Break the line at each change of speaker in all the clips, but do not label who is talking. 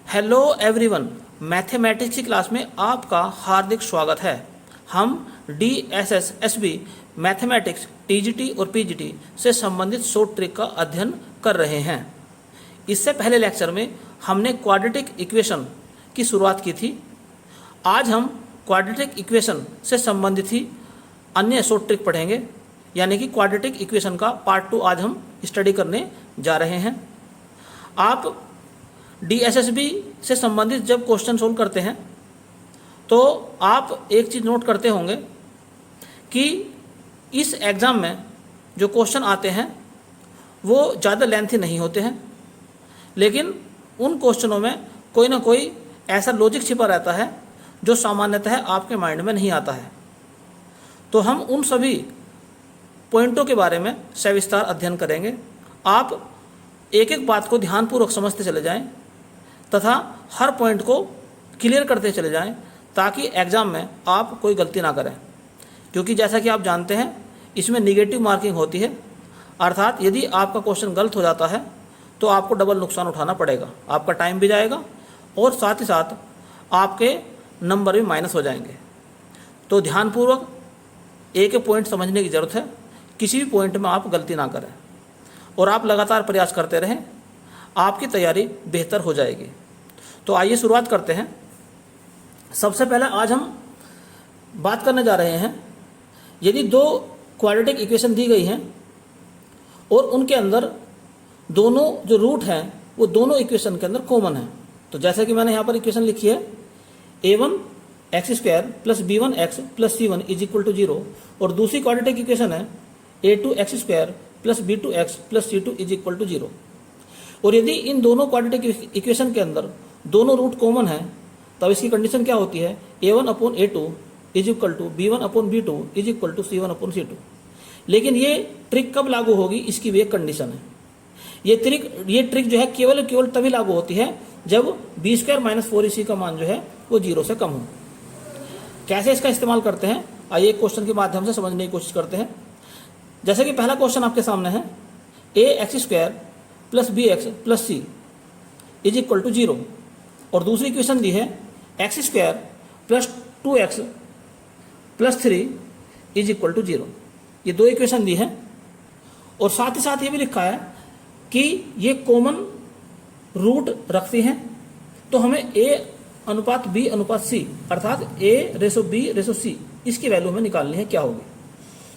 Hello everyone, mathematics की class में आपका हार्दिक स्वागत है। हम DSSSB मैथमेटिक्स TGT और PGT से संबंधित शॉर्ट ट्रिक का अध्ययन कर रहे हैं। इससे पहले लेक्चर में हमने क्वाड्रेटिक इक्वेशन की शुरुआत की थी। आज हम क्वाड्रेटिक इक्वेशन से संबंधित ही अन्य शॉर्ट ट्रिक पढ़ेंगे, यानी कि क्वाड्रेटिक इक्वेशन का पार्ट 2 आज हम स्टडी करने जा रहे हैं। आप DSSB से संबंधित जब क्वेश्चन सोल्व करते हैं तो आप एक चीज़ नोट करते होंगे कि इस एग्ज़ाम में जो क्वेश्चन आते हैं वो ज़्यादा लेंथी नहीं होते हैं, लेकिन उन क्वेश्चनों में कोई ना कोई ऐसा लॉजिक छिपा रहता है जो सामान्यतः आपके माइंड में नहीं आता है। तो हम उन सभी पॉइंटों के बारे में सविस्तार अध्ययन करेंगे। आप एक एक बात को ध्यानपूर्वक समझते चले जाएं तथा हर पॉइंट को क्लियर करते चले जाएं, ताकि एग्ज़ाम में आप कोई गलती ना करें। क्योंकि जैसा कि आप जानते हैं, इसमें निगेटिव मार्किंग होती है, अर्थात यदि आपका क्वेश्चन गलत हो जाता है तो आपको डबल नुकसान उठाना पड़ेगा। आपका टाइम भी जाएगा और साथ ही साथ आपके नंबर भी माइनस हो जाएंगे। तो ध्यानपूर्वक एक एक पॉइंट समझने की ज़रूरत है, किसी भी पॉइंट में आप गलती ना करें और आप लगातार प्रयास करते रहें, आपकी तैयारी बेहतर हो जाएगी। तो आइए शुरुआत करते हैं। सबसे पहले आज हम बात करने जा रहे हैं, यदि दो क्वाड्रेटिक इक्वेशन दी गई हैं और उनके अंदर दोनों जो रूट हैं वो दोनों इक्वेशन के अंदर कॉमन है। तो जैसे कि मैंने यहाँ पर इक्वेशन लिखी है a1x² + b1x + c1 = 0, और दूसरी क्वाड्रेटिक इक्वेशन है a2x² + b2x + c2 = 0। और यदि इन दोनों क्वाड्रेटिक इक्वेशन के अंदर दोनों रूट कॉमन है तब इसकी कंडीशन क्या होती है, a1/a2 = b1/b2 = c1/c2। लेकिन ये ट्रिक कब लागू होगी, इसकी भी एक कंडीशन है। ये ट्रिक जो है केवल तभी लागू होती है जब b² - 4ac का मान जो है वो 0 से कम हो। कैसे इसका इस्तेमाल करते हैं, आइए एक क्वेश्चन के माध्यम से समझने की कोशिश करते हैं। जैसे कि पहला क्वेश्चन आपके सामने है, ax² + bx + c = 0, और दूसरी इक्वेशन दी है x² + 2x + 3 = 0। ये दो इक्वेशन दी है और साथ ही साथ ये भी लिखा है कि ये कॉमन रूट रखती हैं। तो हमें a/b/c अर्थात a/b/c इसकी वैल्यू हमें निकालनी है, क्या होगी।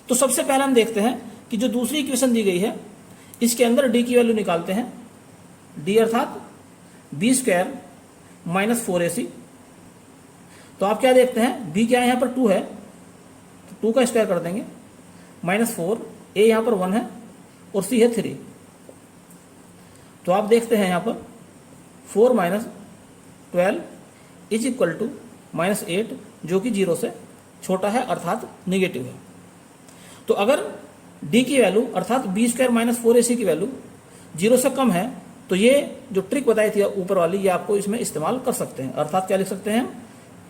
तो सबसे पहले हम देखते हैं कि जो दूसरी इक्वेशन दी गई है इसके अंदर d की वैल्यू निकालते हैं। d अर्थात b² - 4ac। तो आप क्या देखते हैं, b क्या है, यहाँ पर 2 है तो 2 का स्क्वायर कर देंगे, -4, a यहाँ पर 1 है और c है 3। तो आप देखते हैं यहाँ पर 4 - 12 = -8, जो कि 0 से छोटा है अर्थात निगेटिव है। तो अगर d की वैल्यू अर्थात b² - 4ac की वैल्यू 0 से कम है तो ये जो ट्रिक बताई थी ऊपर वाली, ये आपको इसमें इस्तेमाल कर सकते हैं। अर्थात क्या लिख सकते हैं,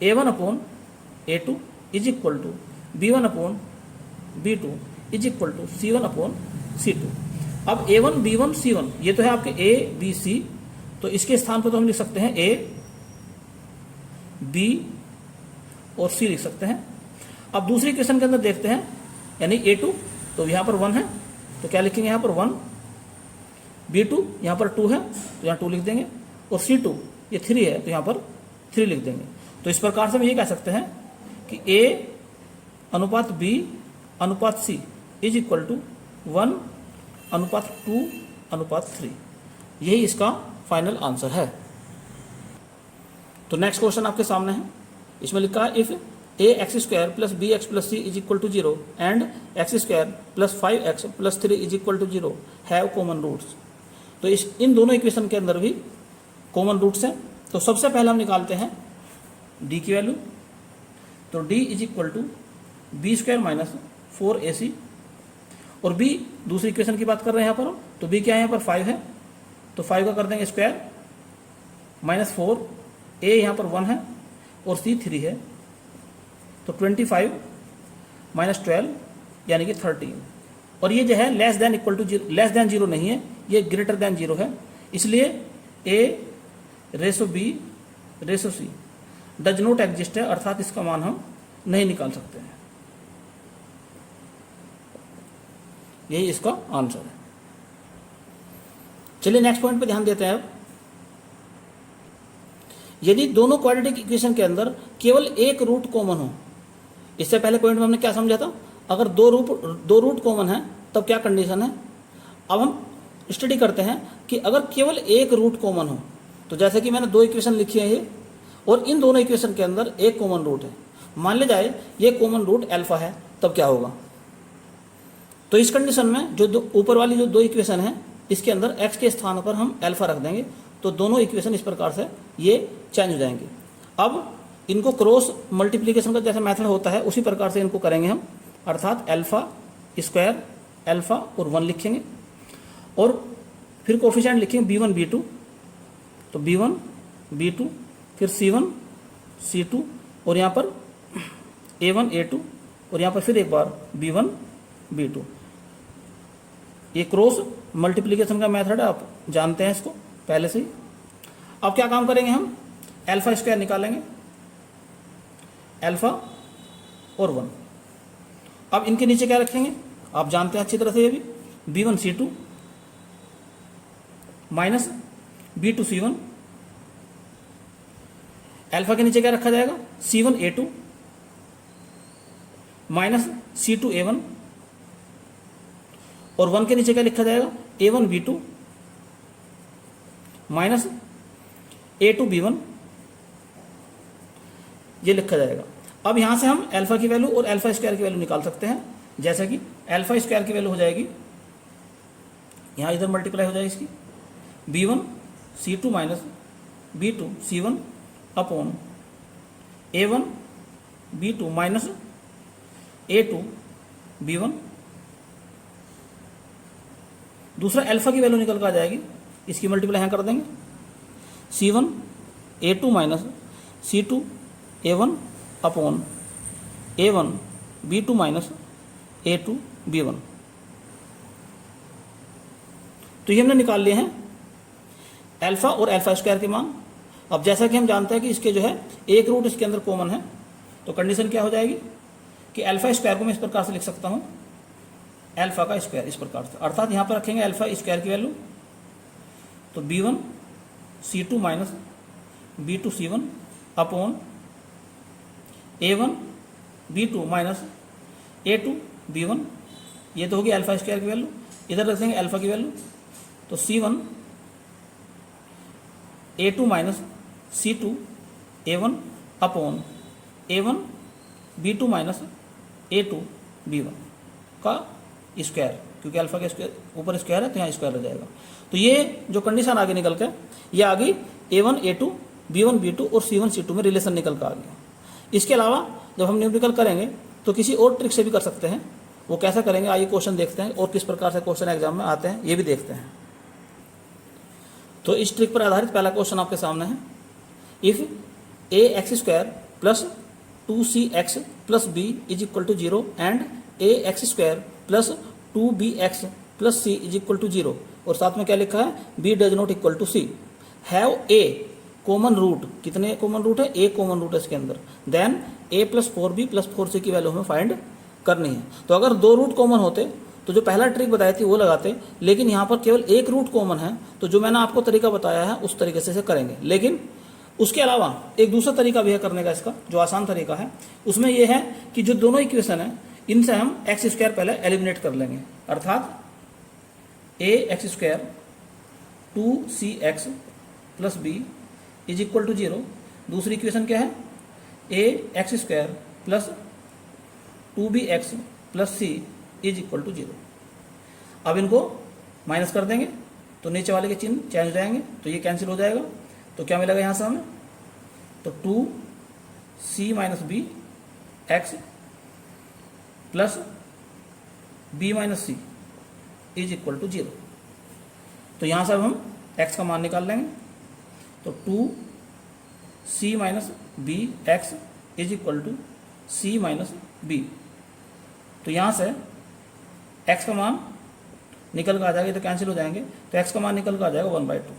a1/a2 = b1/b2 = c1/c2। अब a1 b1 c1 ये तो है आपके a b c, तो इसके स्थान पर तो हम लिख सकते हैं a b और c लिख सकते हैं। अब दूसरी इक्वेशन के अंदर देखते हैं, यानी a2 तो यहाँ पर 1 है तो क्या लिखेंगे, यहाँ पर 1, b2 यहाँ पर 2 है तो यहाँ 2 लिख देंगे, और c2 ये 3 है तो यहाँ पर 3 लिख देंगे। तो इस प्रकार से हम ये कह सकते हैं कि a/b/c = 1/2/3। यही इसका फाइनल आंसर है। तो नेक्स्ट क्वेश्चन आपके सामने है, इसमें लिखा है if ax² + bx + c = 0 and x² + 5x + 3 = 0 have common roots. तो इन दोनों इक्वेशन के अंदर भी कॉमन रूट्स हैं। तो सबसे पहले हम निकालते हैं d की वैल्यू। तो d = b² - 4ac, और b दूसरी इक्वेशन की बात कर रहे हैं यहाँ पर, तो b क्या है, यहाँ पर 5 है तो 5 का कर देंगे स्क्वायर, -4, a यहाँ पर 1 है और c 3 है तो 25 - 12 यानी कि 13। और ये जो है लेस देन 0 नहीं है, ये ग्रेटर देन 0 है, इसलिए a ratio B ratio C does not exist है, अर्थात इसका मान हम नहीं निकाल सकते हैं। यही इसका आंसर है। चलिए नेक्स्ट पॉइंट पे ध्यान देते हैं। अब यदि दोनों क्वाड्रेटिक इक्वेशन के अंदर केवल एक रूट कॉमन हो, इससे पहले पॉइंट में हमने क्या समझा था, अगर दो रूट कॉमन है तब क्या कंडीशन है। अब हम स्टडी करते हैं कि अगर केवल एक रूट कॉमन हो, तो जैसे कि मैंने दो इक्वेशन लिखी है ये, और इन दोनों इक्वेशन के अंदर एक कॉमन रूट है, मान ले जाए ये कॉमन रूट अल्फा है, तब क्या होगा। तो इस कंडीशन में जो ऊपर वाली जो दो इक्वेशन है इसके अंदर x के स्थान पर हम अल्फा रख देंगे, तो दोनों इक्वेशन इस प्रकार से ये चेंज हो जाएंगे। अब इनको क्रॉस मल्टीप्लिकेशन का जैसे मेथड होता है उसी प्रकार से इनको करेंगे हम, अर्थात अल्फा स्क्वायर अल्फा और 1 लिखेंगे, और फिर कोफिशिएंट लिखेंगे b1 b2, तो b1 b2 फिर c1 c2 और यहाँ पर a1 a2 और यहाँ पर फिर एक बार b1 b2। ये क्रॉस मल्टीप्लिकेशन का मेथड है, आप जानते हैं इसको पहले से ही। अब क्या काम करेंगे, हम अल्फा स्क्वायर निकालेंगे, अल्फा और 1। अब इनके नीचे क्या रखेंगे, आप जानते हैं अच्छी तरह से, ये भी b1 c2 minus b2 c1। Alpha के नीचे क्या रखा जाएगा, c1 a2 minus c2 a1, और 1 के नीचे क्या लिखा जाएगा, a1 b2 minus a2 b1, ये लिखा जाएगा। अब यहां से हम अल्फा की वैल्यू और अल्फा स्क्वायर की वैल्यू निकाल सकते हैं, जैसा कि अल्फा स्क्वायर की वैल्यू हो जाएगी, यहां इधर मल्टीप्लाई हो जाएगी इसकी, b1 c2 minus b2 c1 upon a1 b2 minus a2 b1। दूसरा अल्फा की वैल्यू निकल कर आ जाएगी, इसकी मल्टीप्लाई यहाँ कर देंगे, c1 a2 minus c2 a1 upon a1 b2 minus a2 b1। तो ये हमने निकाल लिए हैं अल्फा और अल्फा स्क्वायर के मान। अब जैसा कि हम जानते हैं कि इसके जो है एक रूट इसके अंदर कॉमन है, तो कंडीशन क्या हो जाएगी कि अल्फा स्क्वायर को मैं इस प्रकार से लिख सकता हूँ, अल्फा का स्क्वायर इस प्रकार से, अर्थात यहाँ पर रखेंगे अल्फा स्क्वायर की वैल्यू, तो b1 c2 minus b2 c1 upon a1 b2 minus a2 b1। ये तो होगी अल्फा स्क्वायर की वैल्यू, इधर रख देंगे अल्फा की वैल्यू, तो c1 a2 minus c2 a1 upon a1 b2 minus a2 b1 का स्क्वायर, क्योंकि अल्फा के स्क्वायर ऊपर स्क्वायर है तो यहाँ स्क्वायर हो जाएगा। तो ये जो कंडीशन आगे निकल के ये आ गई a1 a2 b1 b2 और c1 c2 में रिलेशन निकल कर आ गया। इसके अलावा जब हम न्यूमेरिकल करेंगे तो किसी और ट्रिक से भी कर सकते हैं, वो कैसा करेंगे आइए क्वेश्चन देखते हैं, और किस प्रकार से क्वेश्चन एग्जाम में आते हैं ये भी देखते हैं। तो इस ट्रिक पर आधारित पहला क्वेश्चन आपके सामने है, if ax square plus 2cx plus b is equal to 0 and ax square plus 2bx plus c is equal to 0, और साथ में क्या लिखा है, b does not equal to c, have a common root, कितने कॉमन रूट है, a common root है इसके अंदर, then a plus 4b plus 4c की वैल्यू हमें फाइंड करनी है। तो अगर दो रूट कॉमन होते तो जो पहला ट्रिक बताई थी वो लगाते, लेकिन यहाँ पर केवल एक रूट कॉमन है, तो जो मैंने आपको तरीका बताया है उस तरीके से करेंगे। लेकिन उसके अलावा एक दूसरा तरीका भी है करने का, इसका जो आसान तरीका है उसमें यह है कि जो दोनों इक्वेशन है इनसे हम एक्स स्क्वायर पहले एलिमिनेट कर लेंगे, अर्थात ax square 2cx plus b is equal to 0। दूसरी इक्वेशन क्या है, ax square plus 2bx plus c is equal to 0। अब इनको माइनस कर देंगे तो नीचे वाले के चिन्ह चेंज हो जाएंगे, तो ये कैंसिल हो जाएगा, तो क्या मिलेगा यहाँ से हमें, तो 2c minus B X plus b minus C is equal to 0। तो यहाँ से अब हम x का मान निकाल लेंगे, तो 2c minus B X is equal to c minus B. तो यहाँ से x का मान निकल कर आ जाएगा, तो कैंसिल हो जाएंगे, तो x का मान निकल कर आ जाएगा 1/2।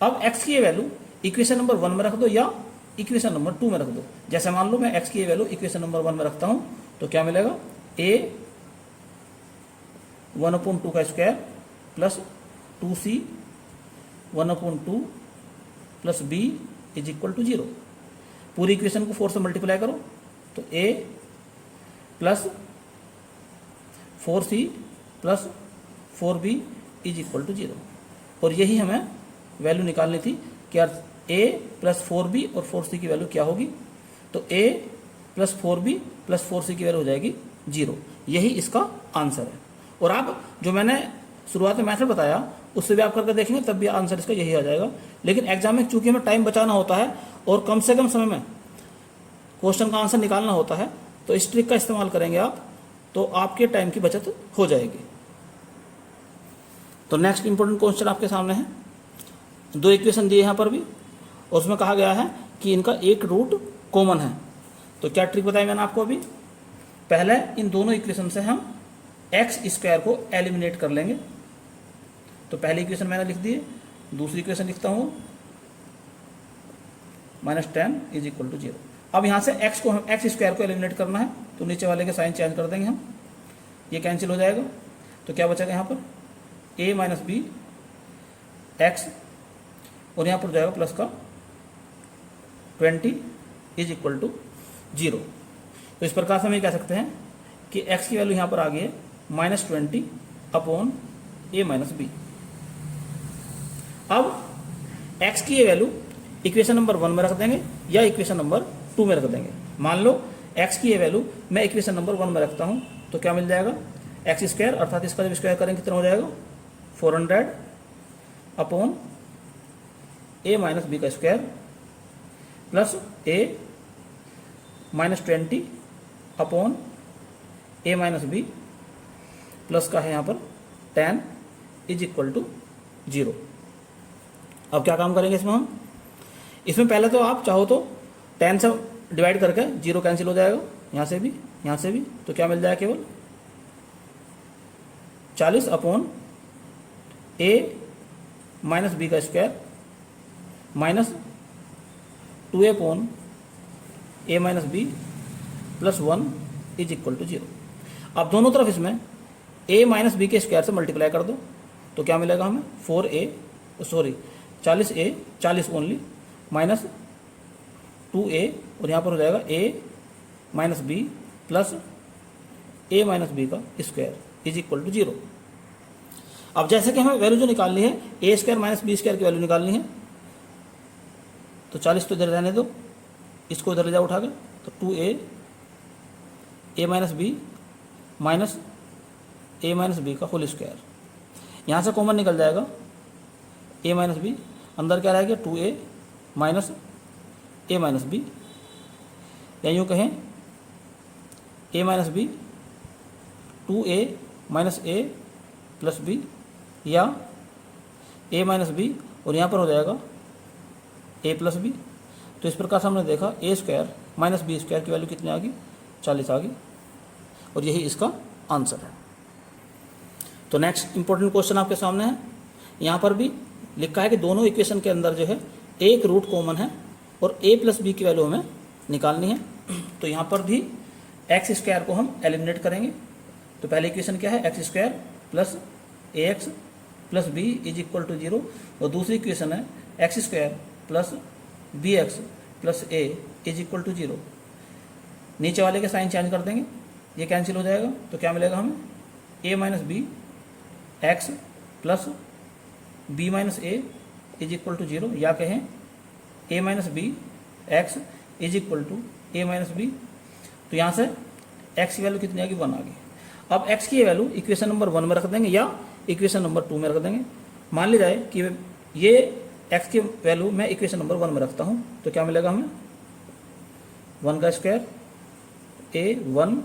अब x की ये वैल्यू इक्वेशन नंबर 1 में रख दो या इक्वेशन नंबर 2 में रख दो। जैसे मान लो मैं x की ये वैल्यू इक्वेशन नंबर 1 में रखता हूं तो क्या मिलेगा, a 1/2 का square plus 2c 1/2 plus b is equal to 0। पूरी इक्वेशन को 4 से मल्टीप्लाई करो तो a plus 4c plus 4b is equal to 0। और यही हमें वैल्यू निकालनी थी कि यार a प्लस 4b और 4c की वैल्यू क्या होगी, तो a plus 4b plus 4c की वैल्यू हो जाएगी 0। यही इसका आंसर है। और आप जो मैंने शुरुआत में मेथड बताया उससे भी आप करके देखेंगे तब भी आंसर इसका यही आ जाएगा। लेकिन एग्जाम में चूंकि हमें टाइम बचाना होता है और कम से कम समय में क्वेश्चन का आंसर निकालना होता है तो इस ट्रिक का इस्तेमाल करेंगे आप तो आपके टाइम की बचत हो जाएगी। तो नेक्स्ट इंपॉर्टेंट क्वेश्चन आपके सामने है। 2 इक्वेशन दिए यहाँ पर भी और उसमें कहा गया है कि इनका एक रूट कॉमन है। तो क्या ट्रिक बताई मैंने आपको अभी, पहले इन दोनों इक्वेशन से हम एक्स स्क्वायर को एलिमिनेट कर लेंगे। तो पहली इक्वेशन मैंने लिख दी है, दूसरी इक्वेशन लिखता हूँ -10 इज इक्वल टू 0। अब यहाँ से एक्स स्क्वायर को एलिमिनेट करना है तो नीचे वाले के साइन चेंज कर देंगे हम, ये कैंसिल हो जाएगा। तो क्या बचेगा यहाँ पर a माइनस बी एक्स और यहाँ पर जाएगा प्लस का 20 इज इक्वल टू 0। तो इस प्रकार से हम ये कह सकते हैं कि x की वैल्यू यहाँ पर आ गई है -20 अपॉन a माइनस बी। अब x की ये वैल्यू इक्वेशन नंबर 1 में रख देंगे या इक्वेशन नंबर 2 में रख देंगे। मान लो x की ये वैल्यू मैं इक्वेशन नंबर 1 में रखता हूँ तो क्या मिल जाएगा, एक्स स्क्वायर अर्थात इसका जब स्क्वायर करेंगे कितना हो जाएगा 400 अपॉन a माइनस बी का square plus a -20 upon a minus B plus का है यहाँ पर 10 इज इक्वल टू 0। अब क्या काम करेंगे इसमें हम, इसमें पहले तो आप चाहो तो 10 से डिवाइड करके 0 कैंसिल हो जाएगा, यहाँ से भी यहाँ से भी। तो क्या मिल जाएगा केवल 40 अपॉन a माइनस बी का square minus 2a upon a minus B plus 1 is equal to 0। अब दोनों तरफ इसमें a माइनस बी के स्क्वायर से मल्टीप्लाई कर दो तो क्या मिलेगा हमें 40a 40 ओनली माइनस 2a और यहाँ पर हो जाएगा a minus B plus a minus B का स्क्वायर इज इक्वल टू 0। अब जैसे कि हमें वैल्यू जो निकालनी है a square minus B square की वैल्यू निकालनी है तो 40 तो इधर रहने दो, इसको इधर ले जाओ उठा के, तो 2a minus B minus a minus B का होल स्क्वायर, यहाँ से कॉमन निकल जाएगा a माइनस बी, अंदर क्या रहेगा 2a minus a minus B, या यूँ कहें a minus B 2a minus a plus B या a माइनस बी और यहाँ पर हो जाएगा a प्लस बी। तो इस प्रकार से हमने देखा a square minus B square की वैल्यू कितनी आ गई 40 आ गई और यही इसका आंसर है। तो नेक्स्ट इंपॉर्टेंट क्वेश्चन आपके सामने है, यहाँ पर भी लिखा है कि दोनों इक्वेशन के अंदर जो है एक रूट कॉमन है और a प्लस बी की वैल्यू हमें निकालनी है। तो यहाँ पर भी एक्स स्क्वायर को हम एलिमिनेट करेंगे। तो पहले इक्वेशन क्या है X square plus A X plus B is equal to 0 और दूसरी इक्वेशन है X square plus B X plus A is equal to 0। नीचे वाले के साइन चेंज कर देंगे, ये कैंसिल हो जाएगा। तो क्या मिलेगा हमें a minus B X plus B minus A is equal to 0 या कहें a minus B X is equal to a minus B. तो यहाँ से x की वैल्यू कितनी आ गई 1 आ गई। अब x की वैल्यू इक्वेशन नंबर 1 में रख देंगे या इक्वेशन नंबर 2 में रख देंगे। मान ली जाए कि ये x की वैल्यू मैं इक्वेशन नंबर 1 में रखता हूँ तो क्या मिलेगा हमें 1 का square a 1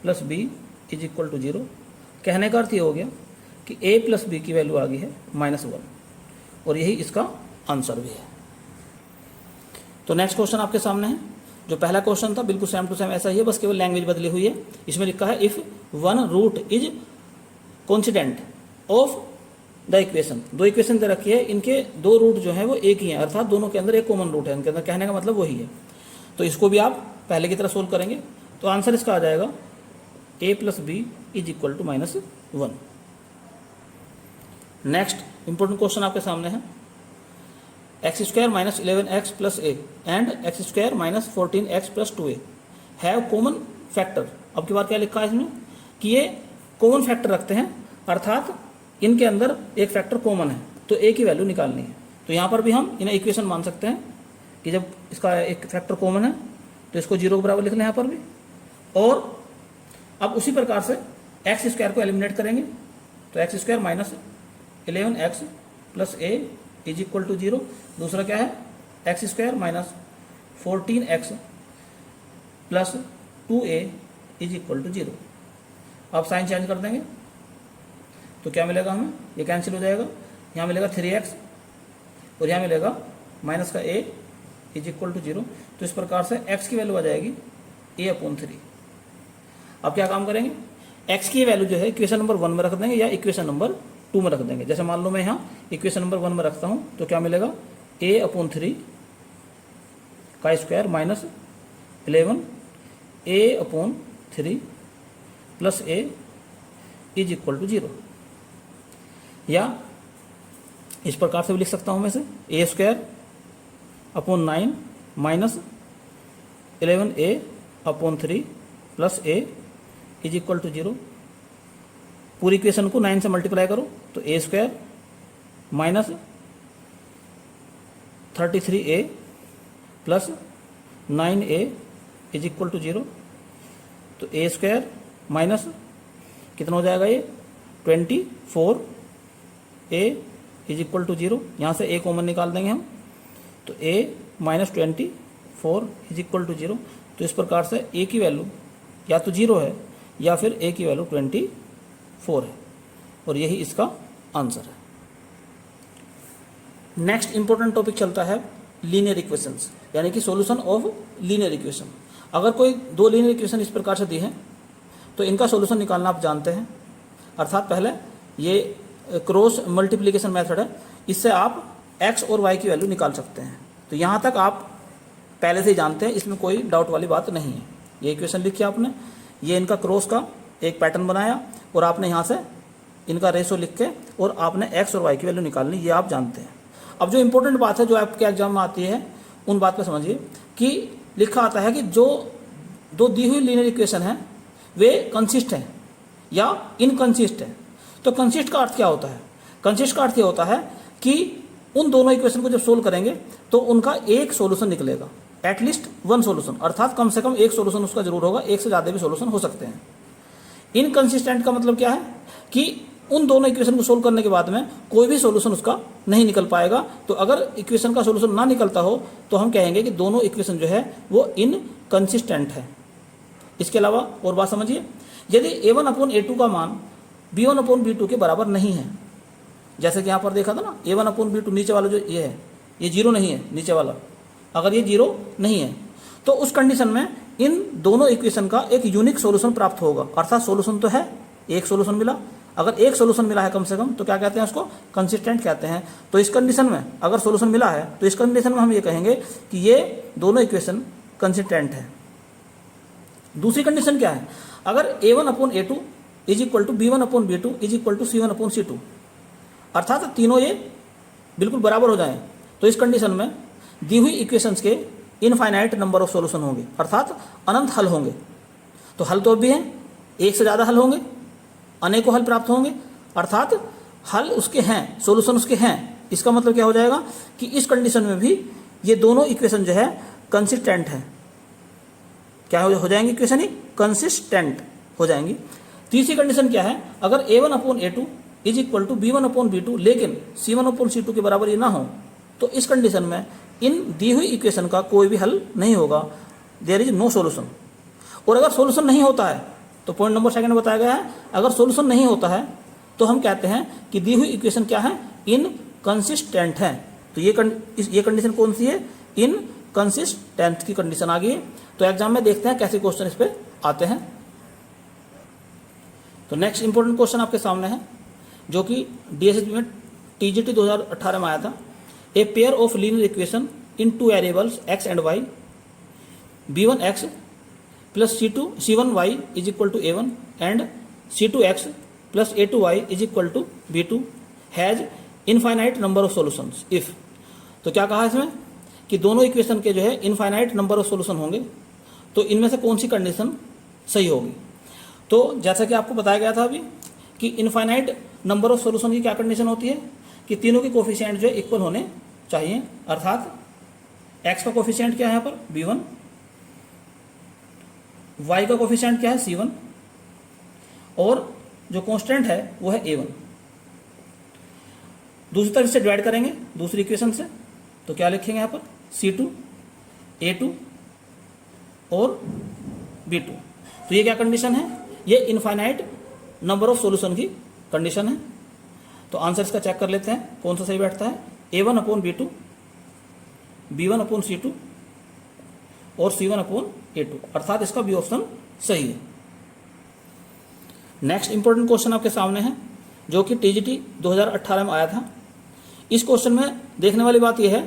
plus B is equal to 0। कहने का अर्थ ये हो गया कि a प्लस बी की वैल्यू आ गई है -1 और यही इसका आंसर भी है। तो नेक्स्ट क्वेश्चन आपके सामने है, जो पहला क्वेश्चन था बिल्कुल सेम टू सेम ऐसा ही है, बस केवल लैंग्वेज बदली हुई है। इसमें लिखा है if one root is coincident of the equation, दो इक्वेशन दे रखी है, इनके दो रूट जो है वो एक ही है, अर्थात दोनों के अंदर एक कॉमन रूट है, इनके अंदर कहने का मतलब वही है। तो इसको भी आप पहले की तरह सोल्व करेंगे, तो आंसर इसका आ जाएगा a plus B is equal to -1। Next important question आपके सामने है, x² minus 11x plus a and x² minus 14x plus 2a have common factor. अब की बार क्या लिखा है इसमें कि ये कॉमन फैक्टर रखते हैं, अर्थात इनके अंदर एक फैक्टर कॉमन है, तो a की वैल्यू निकालनी है। तो यहाँ पर भी हम इन्हें इक्वेशन मान सकते हैं कि जब इसका एक फैक्टर कॉमन है तो इसको 0 के बराबर लिखना है यहाँ पर भी। और अब उसी प्रकार से x² को एलिमिनेट करेंगे, तो x² minus 11x plus a is equal to 0। दूसरा क्या है, x² minus 14x plus 2a is equal to 0। अब साइन चेंज कर देंगे तो क्या मिलेगा हमें, ये कैंसिल हो जाएगा, यहाँ मिलेगा 3x और यहाँ मिलेगा माइनस का a इज इक्वल टू 0। तो इस प्रकार से x की वैल्यू आ जाएगी a/3। अब क्या काम करेंगे, x की वैल्यू जो है इक्वेशन नंबर 1 में रख देंगे या इक्वेशन नंबर 2 में रख देंगे। जैसे मान लो मैं यहाँ इक्वेशन नंबर 1 में रखता हूँ, तो क्या मिलेगा a/3 का square minus 11 a/3 plus a is equal to 0। या इस प्रकार से भी लिख सकता हूँ मैं इसे a²/9 minus 11a/3 plus a is equal to 0। पूरी इक्वेशन को 9 से मल्टीप्लाई करो तो a² minus 33a plus 9a is equal to 0। तो a² माइनस कितना हो जाएगा, ये 24a इज इक्वल टू 0। यहाँ से a कॉमन निकाल देंगे हम, तो a minus 24 is equal to 0। तो इस प्रकार से a की वैल्यू या तो 0 है या फिर a की वैल्यू 24 है, और यही इसका आंसर है। नेक्स्ट इंपॉर्टेंट टॉपिक चलता है लीनियर इक्वेशंस, यानी कि सॉल्यूशन ऑफ लीनियर इक्वेशन। अगर कोई दो लीनियर इक्वेशन इस प्रकार से दी है तो इनका सॉल्यूशन निकालना आप जानते हैं, अर्थात पहले ये क्रॉस मल्टीप्लिकेशन मेथड है, इससे आप x और y की वैल्यू निकाल सकते हैं। तो यहाँ तक आप पहले से ही जानते हैं, इसमें कोई डाउट वाली बात नहीं है। ये इक्वेशन लिखी आपने, ये इनका क्रॉस का एक पैटर्न बनाया और आपने यहाँ से इनका रेशो लिख के और आपने x और y की वैल्यू निकालनी, ये आप जानते हैं। अब जो इंपॉर्टेंट बात है जो आपके एग्जाम में आती है उन बात पर समझिए कि लिखा आता है कि जो दो दी हुई लीनियर इक्वेशन है वे कंसिस्ट हैं या इनकंसिस्ट हैं। तो कंसिस्ट का अर्थ क्या होता है, कंसिस्ट का अर्थ ये होता है कि उन दोनों इक्वेशन को जब सोल्व करेंगे तो उनका एक सॉल्यूशन निकलेगा, एटलीस्ट वन सॉल्यूशन, अर्थात कम से कम एक सॉल्यूशन उसका जरूर होगा, एक से ज़्यादा भी सॉल्यूशन हो सकते हैं। इनकंसिस्टेंट का मतलब क्या है कि उन दोनों इक्वेशन को सोल्व करने के बाद में कोई भी सॉल्यूशन उसका नहीं निकल पाएगा। तो अगर इक्वेशन का सॉल्यूशन ना निकलता हो तो हम कहेंगे कि दोनों इक्वेशन जो है वो इनकंसिस्टेंट है। इसके अलावा और बात समझिए, यदि a1/a2 का मान b1/b2 के बराबर नहीं है, जैसे कि यहाँ पर देखा था ना a1/b2 नीचे वाला जो ये है ये 0 नहीं है, नीचे वाला अगर ये 0 नहीं है तो उस कंडीशन में इन दोनों इक्वेशन का एक यूनिक सॉल्यूशन प्राप्त होगा, अर्थात सॉल्यूशन तो है, एक सॉल्यूशन मिला। अगर एक सॉल्यूशन मिला है कम से कम तो क्या कहते हैं उसको, कंसिस्टेंट कहते हैं। तो इस कंडीशन में अगर सॉल्यूशन मिला है तो इस कंडीशन में हम ये कहेंगे कि ये दोनों इक्वेशन कंसिस्टेंट है। दूसरी कंडीशन क्या है, अगर a1/a2 is equal to b1/b2 is equal to c1/c2, अर्थात तीनों ये बिल्कुल बराबर हो जाएं, तो इस कंडीशन में दी हुई इक्वेशंस के इनफाइनाइट नंबर ऑफ सॉल्यूशन होंगे, अर्थात अनंत हल होंगे। तो हल तो अब भी हैं, एक से ज़्यादा हल होंगे, अनेकों हल प्राप्त होंगे, अर्थात हल उसके हैं, सॉल्यूशन उसके हैं। इसका मतलब क्या हो जाएगा कि इस कंडीशन में भी ये दोनों इक्वेशन जो है कंसिस्टेंट है। क्या हो जाएंगी इक्वेशन ही कंसिस्टेंट हो जाएंगी। तीसरी कंडीशन क्या है, अगर a1/a2 is equal to b1/b2 लेकिन c1/c2 के बराबर ये ना हो तो इस कंडीशन में इन दी हुई इक्वेशन का कोई भी हल नहीं होगा, देयर इज नो सॉल्यूशन। और अगर सॉल्यूशन नहीं होता है तो पॉइंट नंबर 2 बताया गया है, अगर सॉल्यूशन नहीं होता है तो हम कहते हैं कि दी हुई इक्वेशन क्या है, इनकंसिस्टेंट है। तो ये कंडीशन कौन सी है, इनकंसिस्टेंट की कंडीशन आ गई है। तो एग्जाम में देखते हैं कैसे क्वेश्चन इस पे आते हैं। तो नेक्स्ट इंपॉर्टेंट क्वेश्चन आपके सामने है, जो कि DSSB में TGT 2018 में आया था। A pair of linear equation in two variables x and y, b1x plus c1y is equal to a1 and c2x plus a2y is equal to b2 has infinite number of solutions if. तो क्या कहा इसमें कि दोनों equation के जो है infinite number of solution होंगे, तो इनमें से कौन सी कंडीशन सही होगी। तो जैसा कि आपको बताया गया था अभी कि इनफाइनाइट नंबर ऑफ सॉल्यूशन की क्या कंडीशन होती है कि तीनों के कोफिशिएंट जो है इक्वल होने चाहिए, अर्थात x का कोफिशिएंट क्या है यहाँ पर b1, y का कोफिशिएंट क्या है c1 और जो कांस्टेंट है वो है a1। दूसरी तरफ से डिवाइड करेंगे दूसरी इक्वेशन से, तो क्या लिखेंगे यहाँ पर c2 a2 और b2। तो ये क्या कंडीशन है, ये इनफाइनाइट नंबर ऑफ सॉल्यूशन की कंडीशन है। तो आंसर इसका चेक कर लेते हैं कौन सा सही बैठता है, a1 upon b2, b1 upon c2 और c1 अपॉन a2, अर्थात इसका बी ऑप्शन सही है। नेक्स्ट इंपॉर्टेंट क्वेश्चन आपके सामने है जो कि TGT 2018 में आया था। इस क्वेश्चन में देखने वाली बात यह है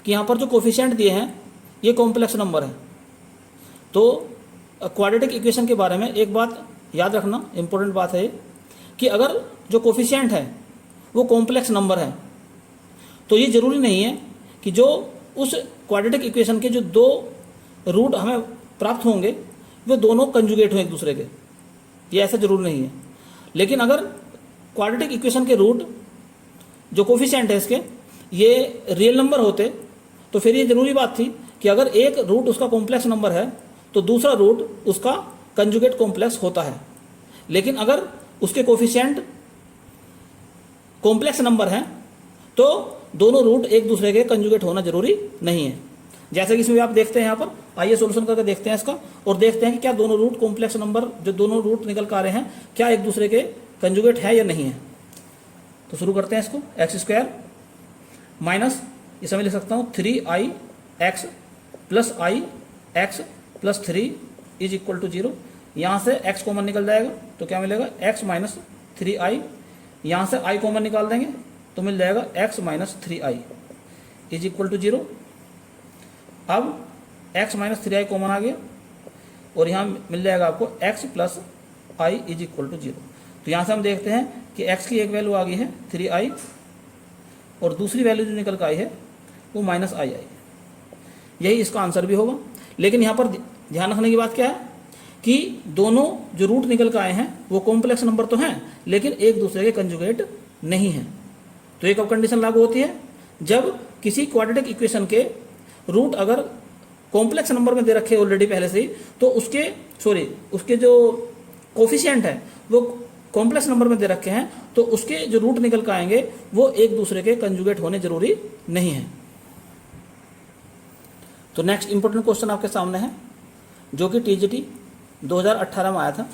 कि यहाँ पर जो कोफिशिएंट दिए हैं ये कॉम्प्लेक्स नंबर है। तो क्वाड्रेटिक इक्वेशन के बारे में एक बात याद रखना, इंपॉर्टेंट बात है कि अगर जो कोफिशिएंट है वो कॉम्प्लेक्स नंबर है तो ये जरूरी नहीं है कि जो उस क्वाड्रेटिक इक्वेशन के जो दो रूट हमें प्राप्त होंगे वो दोनों कंजुगेट हों एक दूसरे के, ये ऐसा जरूरी नहीं है। लेकिन अगर क्वाड्रेटिक इक्वेशन के रूट जो कोफिशिएंट है इसके ये रियल नंबर होते तो फिर ये जरूरी बात थी कि अगर एक रूट उसका कॉम्प्लेक्स नंबर है तो दूसरा रूट उसका कंजुगेट कॉम्प्लेक्स होता है। लेकिन अगर उसके कोफिशिएंट कॉम्प्लेक्स नंबर हैं तो दोनों रूट एक दूसरे के कंजुगेट होना जरूरी नहीं है। जैसे कि इसमें आप देखते हैं यहाँ पर, आइए सॉल्यूशन करके देखते हैं इसका और देखते हैं कि क्या दोनों रूट कॉम्प्लेक्स नंबर जो दोनों रूट निकल कर आ रहे हैं क्या एक दूसरे के कंजुगेट है या नहीं है। तो शुरू करते हैं इसको, एक्स स्क्वायर माइनस इसे मैं लिख सकता हूँ 3i(x) plus i x plus 3 is equal to 0। यहाँ से x कॉमन निकल जाएगा तो क्या मिलेगा x माइनस 3i, यहाँ से i कॉमन निकाल देंगे तो मिल जाएगा x minus 3i is equal to 0। अब x माइनस 3i कॉमन आ गया और यहाँ मिल जाएगा आपको x plus i is equal to 0। तो यहाँ से हम देखते हैं कि x की एक वैल्यू आ गई है 3i और दूसरी वैल्यू जो निकल कर आई है वो माइनस i आई। यही इसका आंसर भी होगा। लेकिन यहाँ पर ध्यान रखने की बात क्या है कि दोनों जो रूट निकल कर आए हैं वो कॉम्प्लेक्स नंबर तो हैं लेकिन एक दूसरे के कंजुगेट नहीं हैं। तो एक अब कंडीशन लागू होती है जब किसी क्वाड्रेटिक इक्वेशन के रूट अगर कॉम्प्लेक्स नंबर में दे रखे ऑलरेडी पहले से ही तो उसके जो कोफिशिएंट है वो कॉम्प्लेक्स नंबर में दे रखे हैं तो उसके जो रूट निकल कर आएंगे वो एक दूसरे के कंजुगेट होने जरूरी नहीं है। तो नेक्स्ट इंपॉर्टेंट क्वेश्चन आपके सामने है जो कि TGT 2018 में आया था।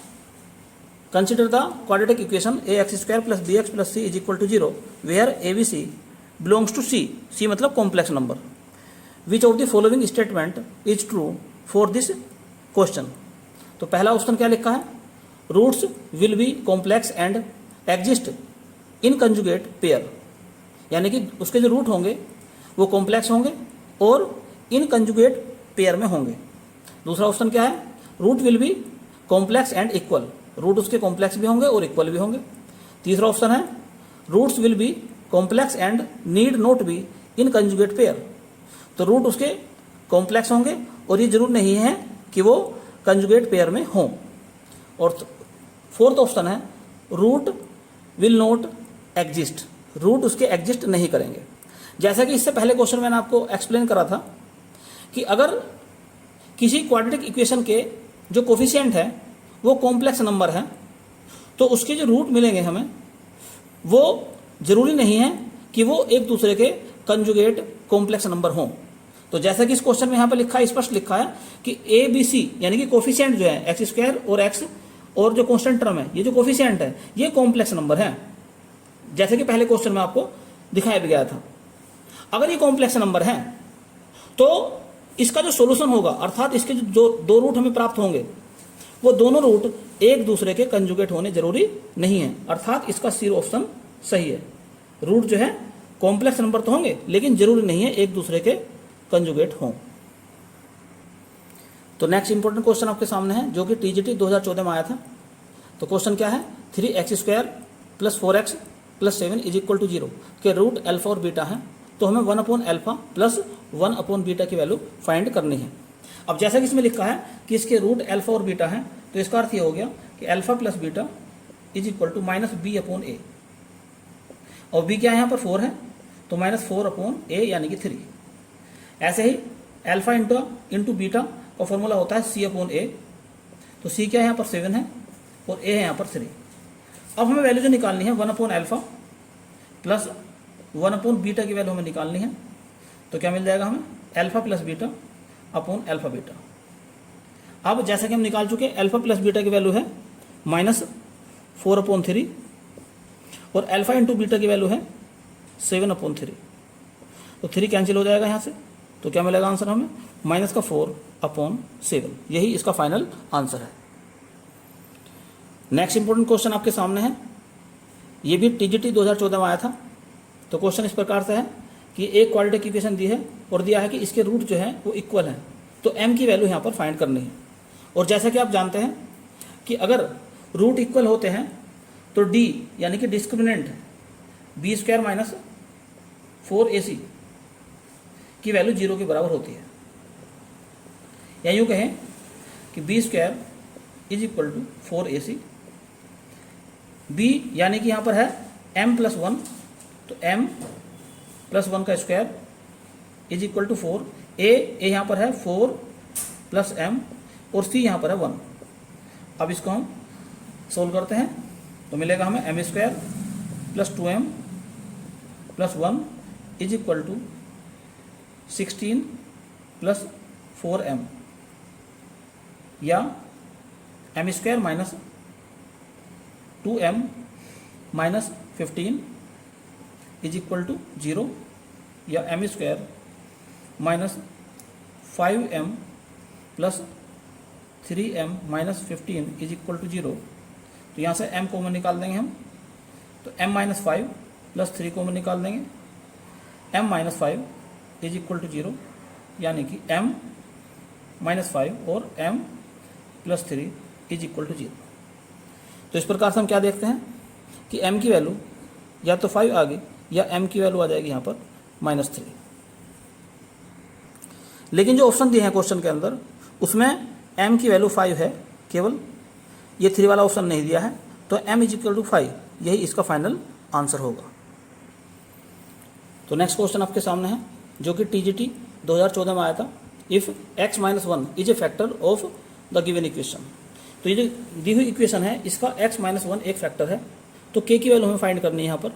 Consider the quadratic equation ax² plus bx plus c is equal to 0 where abc belongs to c मतलब complex number. Which of the following statement is true for this question. तो पहला ऑप्शन क्या लिखा है, roots will be complex and exist in conjugate pair, यानी कि उसके जो रूट होंगे वो कॉम्प्लेक्स होंगे और इन कंजुगेट पेयर में होंगे। दूसरा ऑप्शन क्या है, root will be complex and equal, root उसके कॉम्प्लेक्स भी होंगे और इक्वल भी होंगे। तीसरा ऑप्शन है roots will be complex and need not be in conjugate pair, तो रूट उसके कॉम्प्लेक्स होंगे और ये जरूर नहीं है कि वो कंजुगेट पेयर में हों। और फोर्थ ऑप्शन है root will not exist, root उसके एग्जिस्ट नहीं करेंगे। जैसा कि इससे पहले क्वेश्चन मैंने आपको एक्सप्लेन करा था कि अगर किसी क्वाड्रेटिक इक्वेशन के जो कोफिशिएंट है वो कॉम्प्लेक्स नंबर है तो उसके जो रूट मिलेंगे हमें वो जरूरी नहीं है कि वो एक दूसरे के कंजुगेट कॉम्प्लेक्स नंबर हों। तो जैसा कि इस क्वेश्चन में यहाँ पर लिखा है, स्पष्ट लिखा है कि ABC यानी कि कोफिशिएंट जो है x² और x और जो कांस्टेंट टर्म है ये जो कोफिशिएंट है ये कॉम्प्लेक्स नंबर है, जैसे कि पहले क्वेश्चन में आपको दिखाया भी गया था। अगर ये कॉम्प्लेक्स नंबर है तो इसका जो सॉल्यूशन होगा अर्थात इसके जो दो रूट हमें प्राप्त होंगे वो दोनों रूट एक दूसरे के कंजुगेट होने जरूरी नहीं है, अर्थात इसका सी ऑप्शन सही है। रूट जो है कॉम्प्लेक्स नंबर तो होंगे लेकिन जरूरी नहीं है एक दूसरे के कंजुगेट हों। तो नेक्स्ट इंपॉर्टेंट क्वेश्चन आपके सामने है जो कि टीजीटी 2014 में आया था। तो क्वेश्चन क्या है, 3x² + 4x + 7 = 0 के रूट अल्फा और बीटा है। तो हमें 1/α + 1/बीटा की वैल्यू फाइंड करनी है। अब जैसा कि इसमें लिखा है कि इसके रूट अल्फा और बीटा है, तो इसका अर्थ ये हो गया कि अल्फा + बीटा = -b/a, और b क्या है यहाँ पर 4 है, तो -4/a यानी कि 3। ऐसे ही अल्फा इंटू बीटा का फॉर्मूला होता है c/a, तो c क्या है यहाँ पर 7 है और a है यहाँ पर 3। अब हमें वैल्यू जो निकालनी है 1/α + 1/बीटा की वैल्यू हमें निकालनी है। तो क्या मिल जाएगा हमें, अल्फा + बीटा/α-बीटा। अब जैसा कि हम निकाल चुके हैं, अल्फा + बीटा की वैल्यू है -4/3 और अल्फा इंटू बीटा की वैल्यू है 7/3। तो 3 कैंसिल हो जाएगा यहाँ से, तो क्या मिलेगा आंसर हमें, -4/7। यही इसका फाइनल आंसर है। नेक्स्ट इंपॉर्टेंट क्वेश्चन आपके सामने है, ये भी टीजीटी 2014 में आया था। तो क्वेश्चन इस प्रकार से है कि एक क्वाड्रेटिक इक्वेशन दी है और दिया है कि इसके रूट जो है वो इक्वल है, तो m की वैल्यू यहाँ पर फाइंड करनी है। और जैसा कि आप जानते हैं कि अगर रूट इक्वल होते हैं तो d यानी कि डिस्क्रिमिनेंट b² - 4ac की वैल्यू 0 के बराबर होती है, या यूँ कहें कि b² = 4ac। b यानी कि यहाँ पर है m + 1, तो m + 1 का स्क्वायर = 4। a यहाँ पर है 4 + m और c यहाँ पर है 1। अब इसको हम सोल्व करते हैं तो मिलेगा हमें m² + 2m + 1 = 16 + 4m, या m² - 2m - 15 = 0, या m² - 5m + 3m - 15 = 0। तो यहाँ से m कॉमन निकाल देंगे हम, तो m - 5 + 3 कॉमन निकाल देंगे, m - 5 = 0, यानी कि m - 5 और m + 3 = 0। तो इस प्रकार से हम क्या देखते हैं कि m की वैल्यू या तो 5 आ गई या m की वैल्यू आ जाएगी यहाँ पर -3। लेकिन जो ऑप्शन दिए हैं क्वेश्चन के अंदर उसमें m की वैल्यू 5 है केवल, ये 3 वाला ऑप्शन नहीं दिया है, तो m = 5 यही इसका फाइनल आंसर होगा। तो नेक्स्ट क्वेश्चन आपके सामने है जो कि टीजीटी 2014 में आया था। If x - 1 is a factor of the given equation. तो ये जो दी हुई इक्वेशन है इसका x - 1 एक फैक्टर है, तो k की वैल्यू हमें फाइंड करनी है यहाँ पर।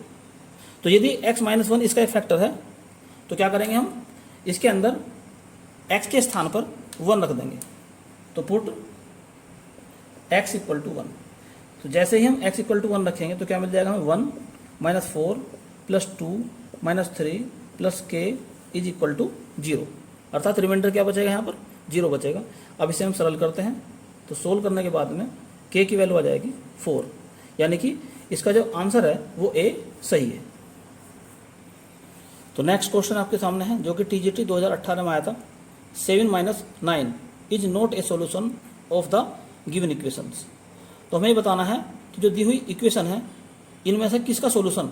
तो यदि x - 1 इसका एक फैक्टर है तो क्या करेंगे हम, इसके अंदर x के स्थान पर 1 रख देंगे, तो पुट x = 1। तो जैसे ही हम x = 1 रखेंगे तो क्या मिल जाएगा हमें, 1 - 4 + 2 - 3 + k = 0, अर्थात रिमाइंडर क्या बचेगा यहाँ पर, 0 बचेगा। अब इसे हम सरल करते हैं तो सोल्व करने के बाद में k की वैल्यू आ जाएगी 4, यानी कि इसका जो आंसर है वो a सही है। तो नेक्स्ट क्वेश्चन आपके सामने है जो कि टीजीटी 2018 में आया था। 7 - 9 is not a solution of the given equations. तो हमें ये बताना है कि जो दी हुई इक्वेशन है इनमें से किसका सॉल्यूशन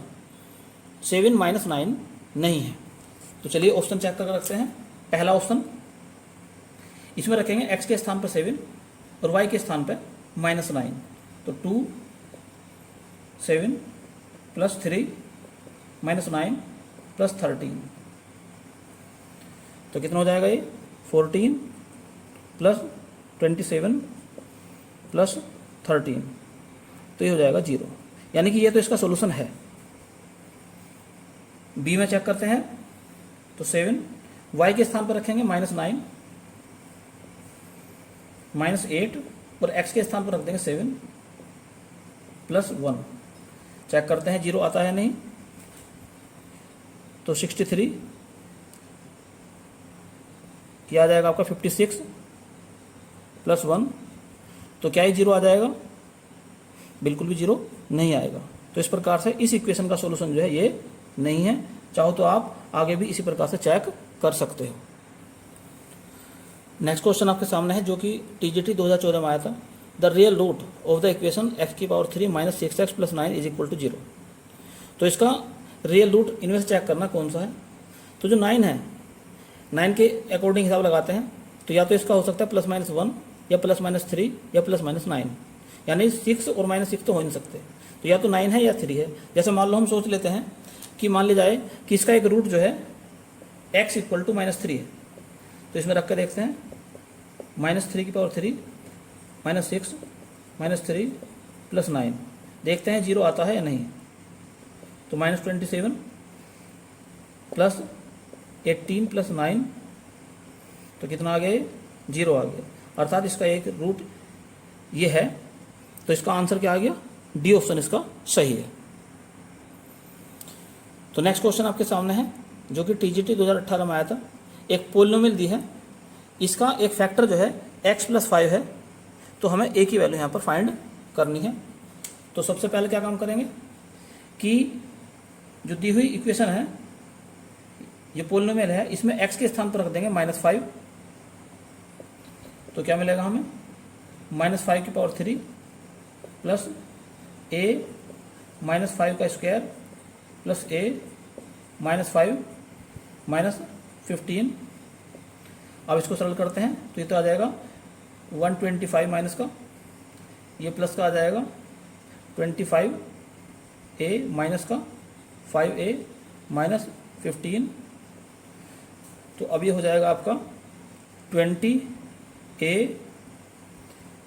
7 - 9 नहीं है। तो चलिए ऑप्शन चेक करके रखते हैं। पहला ऑप्शन, इसमें रखेंगे x के स्थान पर 7 और y के स्थान पर -9, तो 2 7 + 3 -9 + 13, तो कितना हो जाएगा ये, 14 + 27 + 13, तो ये हो जाएगा 0, यानी कि ये तो इसका सॉल्यूशन है। बी में चेक करते हैं तो 7 y के स्थान पर रखेंगे -9 -8 और x के स्थान पर रख देंगे 7 + 1, चेक करते हैं 0 आता है नहीं, तो 63 क्या आ जाएगा आपका, 56 + 1, तो क्या ये 0 आ जाएगा? बिल्कुल भी 0 नहीं आएगा। तो इस प्रकार से इस इक्वेशन का सॉल्यूशन जो है ये नहीं है। चाहो तो आप आगे भी इसी प्रकार से चेक कर सकते हो। नेक्स्ट क्वेश्चन आपके सामने है जो कि टीजीटी 2014 में आया था। The real root of the equation x³ minus 6x plus 9 is equal to 0। तो इसका रियल रूट इनमें से चेक करना कौन सा है। तो जो 9 है, 9 के अकॉर्डिंग हिसाब लगाते हैं तो या तो इसका हो सकता है +-1 या +-3 या +-9, यानी 6 और -6 तो हो नहीं सकते। तो या तो 9 है या 3 है। जैसे मान लो हम सोच लेते हैं कि मान लिया जाए कि इसका एक रूट जो है x = -3 है। तो इसमें रख कर देखते हैं -3 की पावर 3 -6 -3 + 9, देखते हैं 0 आता है या नहीं। तो -27 + 18 + 9 तो कितना आ गया? 0 आ गया। अर्थात इसका एक रूट ये है। तो इसका आंसर क्या आ गया? डी ऑप्शन इसका सही है। तो नेक्स्ट क्वेश्चन आपके सामने है जो कि टीजीटी 2018 में आया था। एक पोलिनोमियल दी है, इसका एक फैक्टर जो है x + 5 है। तो हमें a की वैल्यू यहाँ पर फाइंड करनी है। तो सबसे पहले क्या काम करेंगे कि जो दी हुई इक्वेशन है, ये पोलिनोमियल है, इसमें x के स्थान पर रख देंगे -5। तो क्या मिलेगा हमें? -5 की पावर 3 प्लस a -5 का स्क्वायर प्लस a -5 -15। अब इसको सरल करते हैं तो ये तो आ जाएगा 125 माइनस का, ये प्लस का आ जाएगा 25a माइनस का 5a -15। तो अब ये हो जाएगा आपका 20a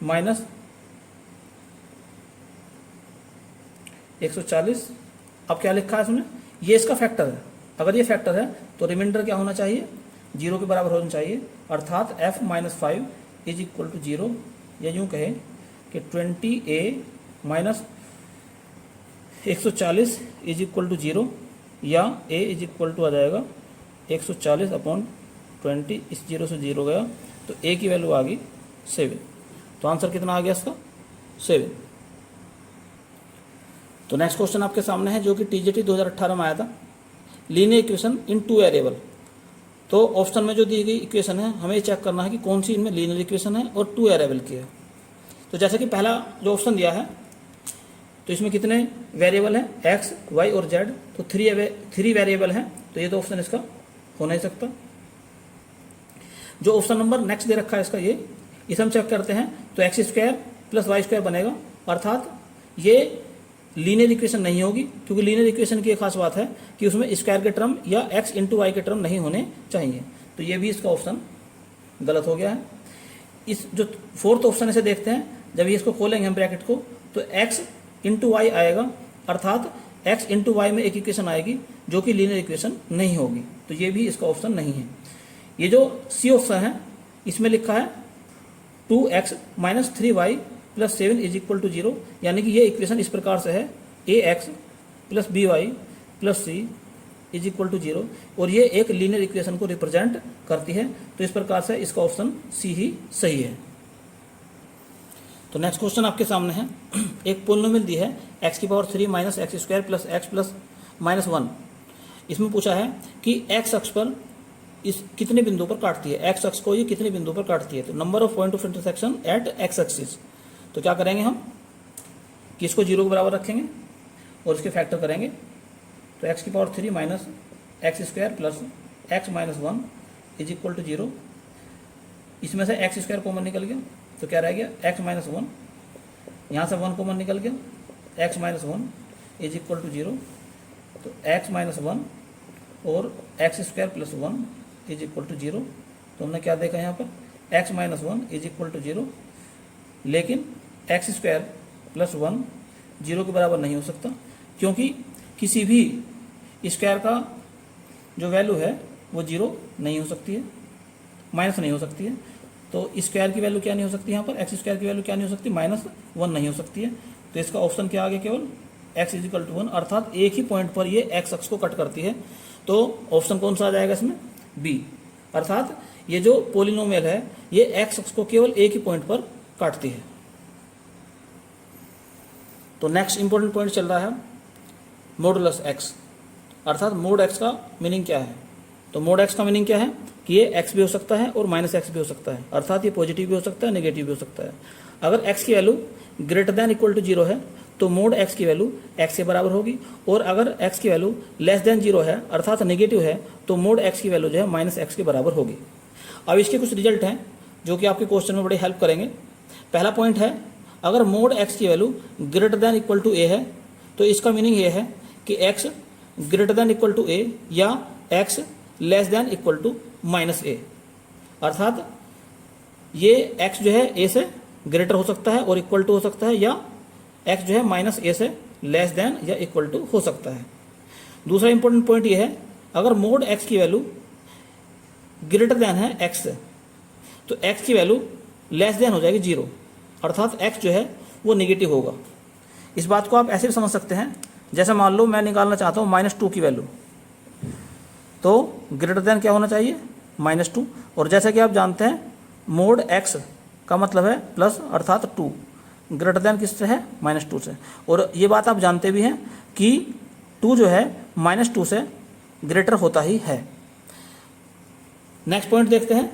माइनस 140। अब क्या लिखा है इसमें? ये इसका फैक्टर है। अगर ये फैक्टर है तो रिमाइंडर क्या होना चाहिए? 0 के बराबर होना चाहिए। अर्थात f - 5 इज इक्वल टू 0, या यूँ कहें कि 20a minus 140 is equal to 0, या a इज इक्वल टू आ जाएगा 140/20। इस 0 से 0 गया तो a की वैल्यू आ गई 7। तो आंसर कितना आ गया इसका? 7। तो नेक्स्ट क्वेश्चन आपके सामने है जो कि टीजीटी 2018 में आया था। लीनियर इक्वेशन इन 2 वेरिएबल। तो ऑप्शन में जो दी गई इक्वेशन है हमें चेक करना है कि कौन सी इनमें लीनियर इक्वेशन है और 2 वेरिएबल की है। तो जैसे कि पहला जो ऑप्शन दिया है तो इसमें कितने वेरिएबल हैं? x, y और z। तो 3 वेरिएबल हैं। तो ये तो ऑप्शन इसका हो नहीं सकता। जो ऑप्शन नंबर नेक्स्ट दे रखा है इसका, ये इसे हम चेक करते हैं तो x² + y² बनेगा। अर्थात ये लीनियर इक्वेशन नहीं होगी, क्योंकि लीनियर इक्वेशन की एक खास बात है कि उसमें स्क्वायर के टर्म या x × y के टर्म नहीं होने चाहिए। तो ये भी इसका ऑप्शन गलत हो गया है। इस जो फोर्थ ऑप्शन इसे देखते हैं, जब ये इसको खोलेंगे हम ब्रैकेट को तो x × y आएगा। अर्थात x × y में एक इक्वेशन आएगी जो कि लीनियर इक्वेशन नहीं होगी। तो ये भी इसका ऑप्शन नहीं है। ये जो सी ऑप्शन है इसमें लिखा है 2x - 3y + 7 is equal to 0, यानी कि ये इक्वेशन इस प्रकार से है ax + by + c is equal to 0, और ये एक लीनियर इक्वेशन को रिप्रेजेंट करती है। तो इस प्रकार से इसका ऑप्शन सी ही सही है। तो नेक्स्ट क्वेश्चन आपके सामने है। एक पोलिनोमियल दी है x³ minus x² plus x plus -1। इसमें पूछा है कि x अक्ष पर इस कितने बिंदु पर काटती है, x अक्ष को ये कितने बिंदु पर काटती है। तो number of point of intersection at x axis. तो क्या करेंगे हम कि इसको 0 के बराबर रखेंगे और इसके फैक्टर करेंगे। तो x³ minus x² plus x - 1 is equal to 0। इसमें से x² कॉमन निकल गया तो क्या रह गया? x - 1। यहाँ से 1 कॉमन निकल गया, x - 1 इज इक्वल टू 0। तो x - 1 और x² plus 1 is equal to 0। तो हमने क्या देखा यहाँ पर? x - 1 इज इक्वल टू 0, लेकिन x² प्लस 1 0 के बराबर नहीं हो सकता, क्योंकि किसी भी स्क्वायर का जो वैल्यू है वो 0 नहीं हो सकती है, माइनस नहीं हो सकती है। तो स्क्वायर की वैल्यू क्या नहीं हो सकती? यहाँ पर x² की वैल्यू क्या नहीं हो सकती? -1 नहीं हो सकती है। तो इसका ऑप्शन क्या आ गया? केवल x = 1। अर्थात एक ही पॉइंट पर ये x अक्ष को कट करती है। तो ऑप्शन कौन सा आ जाएगा इसमें? बी। अर्थात ये जो पोलिनोमियल है ये x अक्ष को केवल एक ही पॉइंट पर काटती है। तो नेक्स्ट इंपॉर्टेंट पॉइंट चल रहा है मॉडुलस एक्स, अर्थात मोड एक्स का मीनिंग क्या है। तो मोड एक्स का मीनिंग क्या है कि ये एक्स भी हो सकता है और माइनस एक्स भी हो सकता है, अर्थात ये पॉजिटिव भी हो सकता है, नेगेटिव भी हो सकता है। अगर एक्स की value greater than equal to 0 है तो मोड एक्स की वैल्यू एक्स के बराबर होगी, और अगर एक्स की वैल्यू लेस देन 0 है अर्थात नेगेटिव है तो मोड एक्स की वैल्यू जो है माइनस एक्स के बराबर होगी। अब इसके कुछ रिजल्ट हैं जो कि आपके क्वेश्चन में बड़ी हेल्प करेंगे। पहला पॉइंट है, अगर मोड एक्स की value greater than equal to A है तो इसका मीनिंग ये है कि X greater than equal to A या X less than equal to minus A, अर्थात ये एक्स जो है ए से ग्रेटर हो सकता है और इक्वल टू हो सकता है, या एक्स जो है माइनस ए से लेस देन या इक्वल टू हो सकता है। दूसरा इंपॉर्टेंट पॉइंट ये है, अगर मोड एक्स की वैल्यू ग्रेटर देन है एक्स से तो एक्स की वैल्यू लेस देन हो जाएगी 0, अर्थात एक्स जो है वो नेगेटिव होगा। इस बात को आप ऐसे भी समझ सकते हैं, जैसे मान लो मैं निकालना चाहता हूँ -2 की वैल्यू, तो ग्रेटर देन क्या होना चाहिए -2, और जैसा कि आप जानते हैं मोड एक्स का मतलब है प्लस, अर्थात 2 ग्रेटर देन किससे है -2 से, और ये बात आप जानते भी हैं कि 2 जो है -2 से ग्रेटर होता ही है। नेक्स्ट पॉइंट देखते हैं,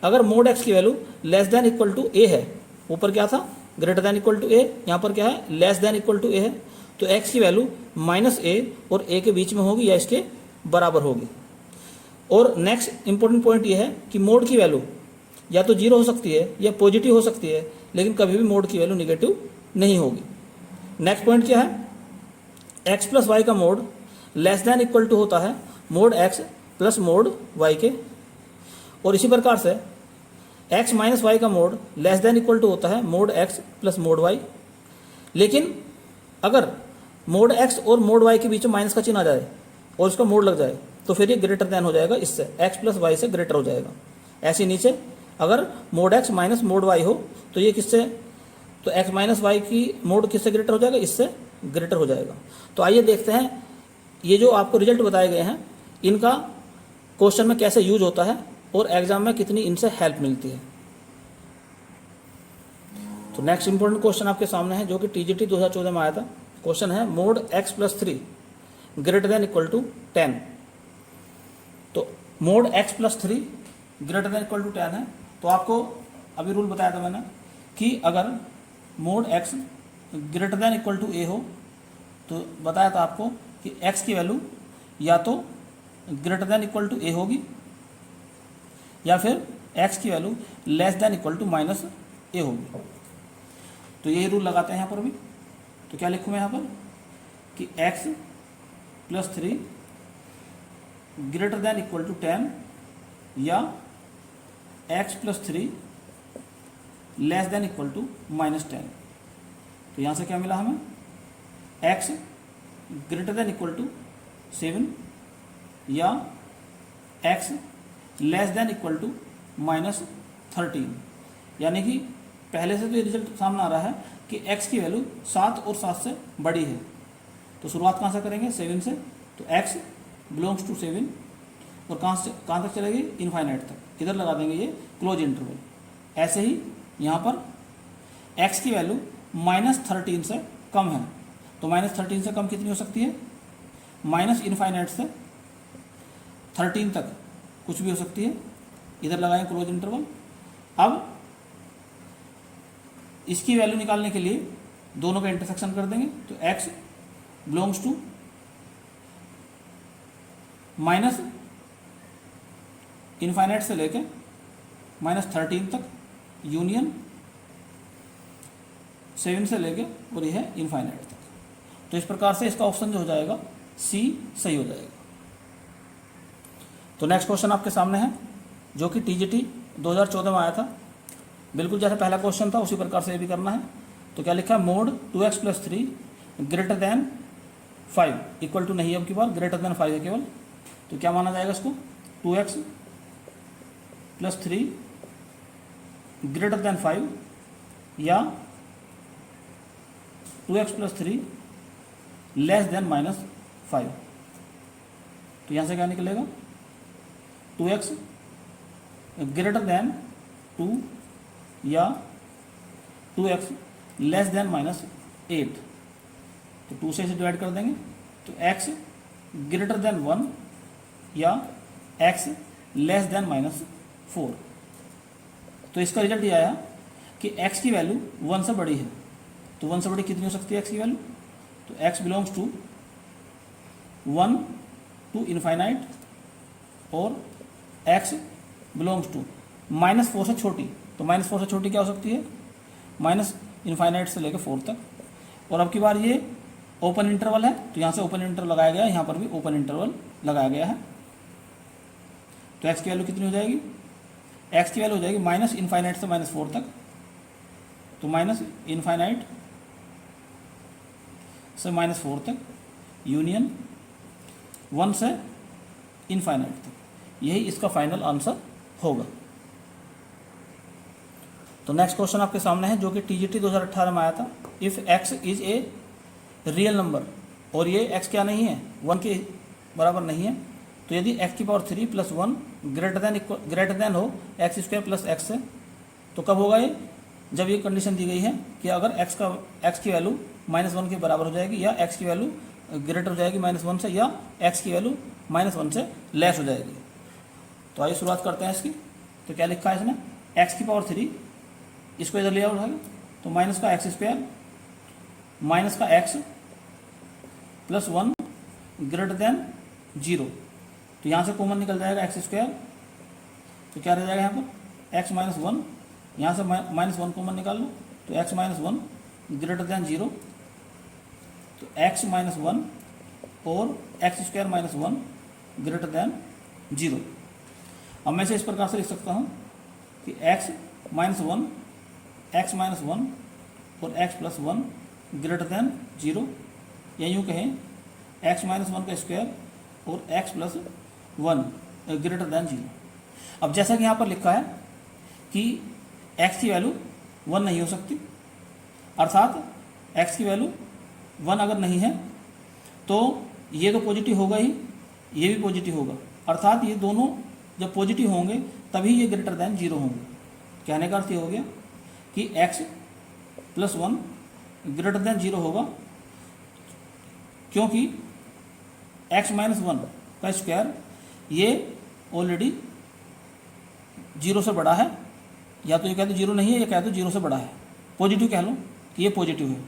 अगर मोड एक्स की value less than equal to A है, ऊपर क्या था greater than equal to A, यहाँ पर क्या है less than equal to A है, तो एक्स की वैल्यू -a और a के बीच में होगी या इसके बराबर होगी। और नेक्स्ट इंपॉर्टेंट पॉइंट ये है कि मोड की वैल्यू या तो 0 हो सकती है या पॉजिटिव हो सकती है, लेकिन कभी भी मोड की वैल्यू निगेटिव नहीं होगी। नेक्स्ट पॉइंट क्या है, x प्लस वाई का mod less than equal to होता है mod x plus mod y के, और इसी प्रकार से x माइनस वाई का mod less than equal to होता है mod x plus mod y। लेकिन अगर मोड x और मोड y के बीच में माइनस का चिन्ह आ जाए और इसका मोड लग जाए तो फिर ये ग्रेटर देन हो जाएगा, इससे x प्लस वाई से ग्रेटर हो जाएगा। ऐसे नीचे अगर mod x minus mode y हो तो ये किससे, तो x माइनस वाई की मोड किससे ग्रेटर हो जाएगा, इससे ग्रेटर हो जाएगा। तो आइए देखते हैं ये जो आपको रिजल्ट बताए गए हैं इनका क्वेश्चन में कैसे यूज होता है और एग्जाम में कितनी इनसे हेल्प मिलती है। तो नेक्स्ट इंपॉर्टेंट क्वेश्चन आपके सामने है जो कि टीजीटी 2014 में आया था। क्वेश्चन है mod x plus 3 greater than equal to 10। तो mod x plus 3 greater than equal to 10 है, तो आपको अभी रूल बताया था मैंने कि अगर mod x greater than equal to a हो तो बताया था आपको कि x की वैल्यू या तो greater than equal to a होगी या फिर x की value less than equal to minus a होगी। तो यही रूल लगाते हैं यहाँ पर भी। तो क्या लिखूँ मैं यहाँ पर कि x plus 3 greater than equal to 10 या x plus 3 less than equal to -10। तो यहाँ से क्या मिला हमें, x greater than equal to 7 या x less than equal to -13। यानी कि पहले से तो ये रिजल्ट सामने आ रहा है कि x की वैल्यू 7 और 7 से बड़ी है। तो शुरुआत कहाँ से करेंगे, 7 से, तो x बिलोंग्स टू 7 और कहाँ तक चलेगी, इनफाइनाइट तक। इधर लगा देंगे ये क्लोज इंटरवल। ऐसे ही यहाँ पर x की वैल्यू -13 से कम है, तो -13 से कम कितनी हो सकती है, माइनस इनफाइनाइट से 13 तक कुछ भी हो सकती है। इधर लगाएं क्लोज इंटरवल। अब इसकी वैल्यू निकालने के लिए दोनों का इंटरसेक्शन कर देंगे, तो x belongs to minus infinite से लेके -13 तक यूनियन 7 से लेके और यह है इनफाइनाइट तक। तो इस प्रकार से इसका ऑप्शन जो हो जाएगा सी सही हो जाएगा। तो नेक्स्ट क्वेश्चन आपके सामने है जो कि टीजीटी 2014 में आया था। बिल्कुल जैसा पहला क्वेश्चन था उसी प्रकार से ये भी करना है। तो क्या लिखा है, mod 2x plus 3 greater than 5 equal to नहीं है, अब की बार ग्रेटर देन 5 है केवल। तो क्या माना जाएगा इसको, 2x प्लस 3 ग्रेटर देन 5 या 2x प्लस 3 लेस देन -5। तो यहाँ से क्या निकलेगा, 2x ग्रेटर देन 2 या 2x लेस देन -8। तो 2 से इसे डिवाइड कर देंगे, तो x ग्रेटर देन 1 या x लेस देन -4। तो इसका रिजल्ट ये आया कि x की वैल्यू 1 से बड़ी है। तो 1 से बड़ी कितनी हो सकती है x की वैल्यू? तो x belongs to 1 to infinite और x बिलोंग्स टू -4 से छोटी। तो -4 से छोटी क्या हो सकती है? माइनस इनफाइनाइट से लेकर 4 तक। और अब की बार ये ओपन इंटरवल है, तो यहाँ से ओपन इंटरवल लगाया गया है, यहाँ पर भी ओपन इंटरवल लगाया गया है। तो x की वैल्यू कितनी हो जाएगी? x की वैल्यू हो जाएगी माइनस इनफाइनाइट से -4 तक। तो माइनस इनफाइनाइट से -4 तक यूनियन 1 से इनफाइनाइट तक। यही इसका फाइनल आंसर होगा। तो नेक्स्ट क्वेश्चन आपके सामने है जो कि TGT 2018 में आया था। If x is a real number, और ये x क्या नहीं है? 1 के बराबर नहीं है, तो यदि x की पावर 3 + 1 ग्रेटर देन हो x² + x से, तो कब होगा ये? जब ये कंडीशन दी गई है कि अगर x की वैल्यू -1 के बराबर हो जाएगी, या x की वैल्यू ग्रेटर हो जाएगी -1 से, या x की वैल्यू -1 से लेस हो जाएगी। तो आइए शुरुआत करते हैं इसकी। तो क्या लिखा है इसने? x की पावर 3, इसको इधर ले आओ उठाएंगे, तो माइनस का x² माइनस का x + 1 ग्रेटर देन 0। तो यहाँ से कॉमन निकल जाएगा x², तो क्या रह जाएगा यहाँ पर? x - 1, यहाँ से -1 कॉमन निकाल लो, तो x - 1 ग्रेटर देन 0। तो x - 1 और x² - 1 ग्रेटर देन 0। अब मैं इसे इस प्रकार से लिख सकता हूँ कि x - 1 और x + 1 ग्रेटर देन 0, या यूँ कहें x - 1 का स्क्वायर और x + 1 ग्रेटर देन 0। अब जैसा कि यहाँ पर लिखा है कि x की वैल्यू 1 नहीं हो सकती, अर्थात x की वैल्यू 1 अगर नहीं है तो ये तो पॉजिटिव होगा ही, ये भी पॉजिटिव होगा, अर्थात ये दोनों जब पॉजिटिव होंगे तभी ये ग्रेटर देन 0 होंगे। कहने का अर्थ ये हो गया कि x + 1 ग्रेटर देन 0 होगा, क्योंकि x - 1 का स्क्वायर ये ऑलरेडी 0 से बड़ा है, या तो ये कह दो 0 नहीं है, या कह दो 0 से बड़ा है, पॉजिटिव कह लो कि ये पॉजिटिव है।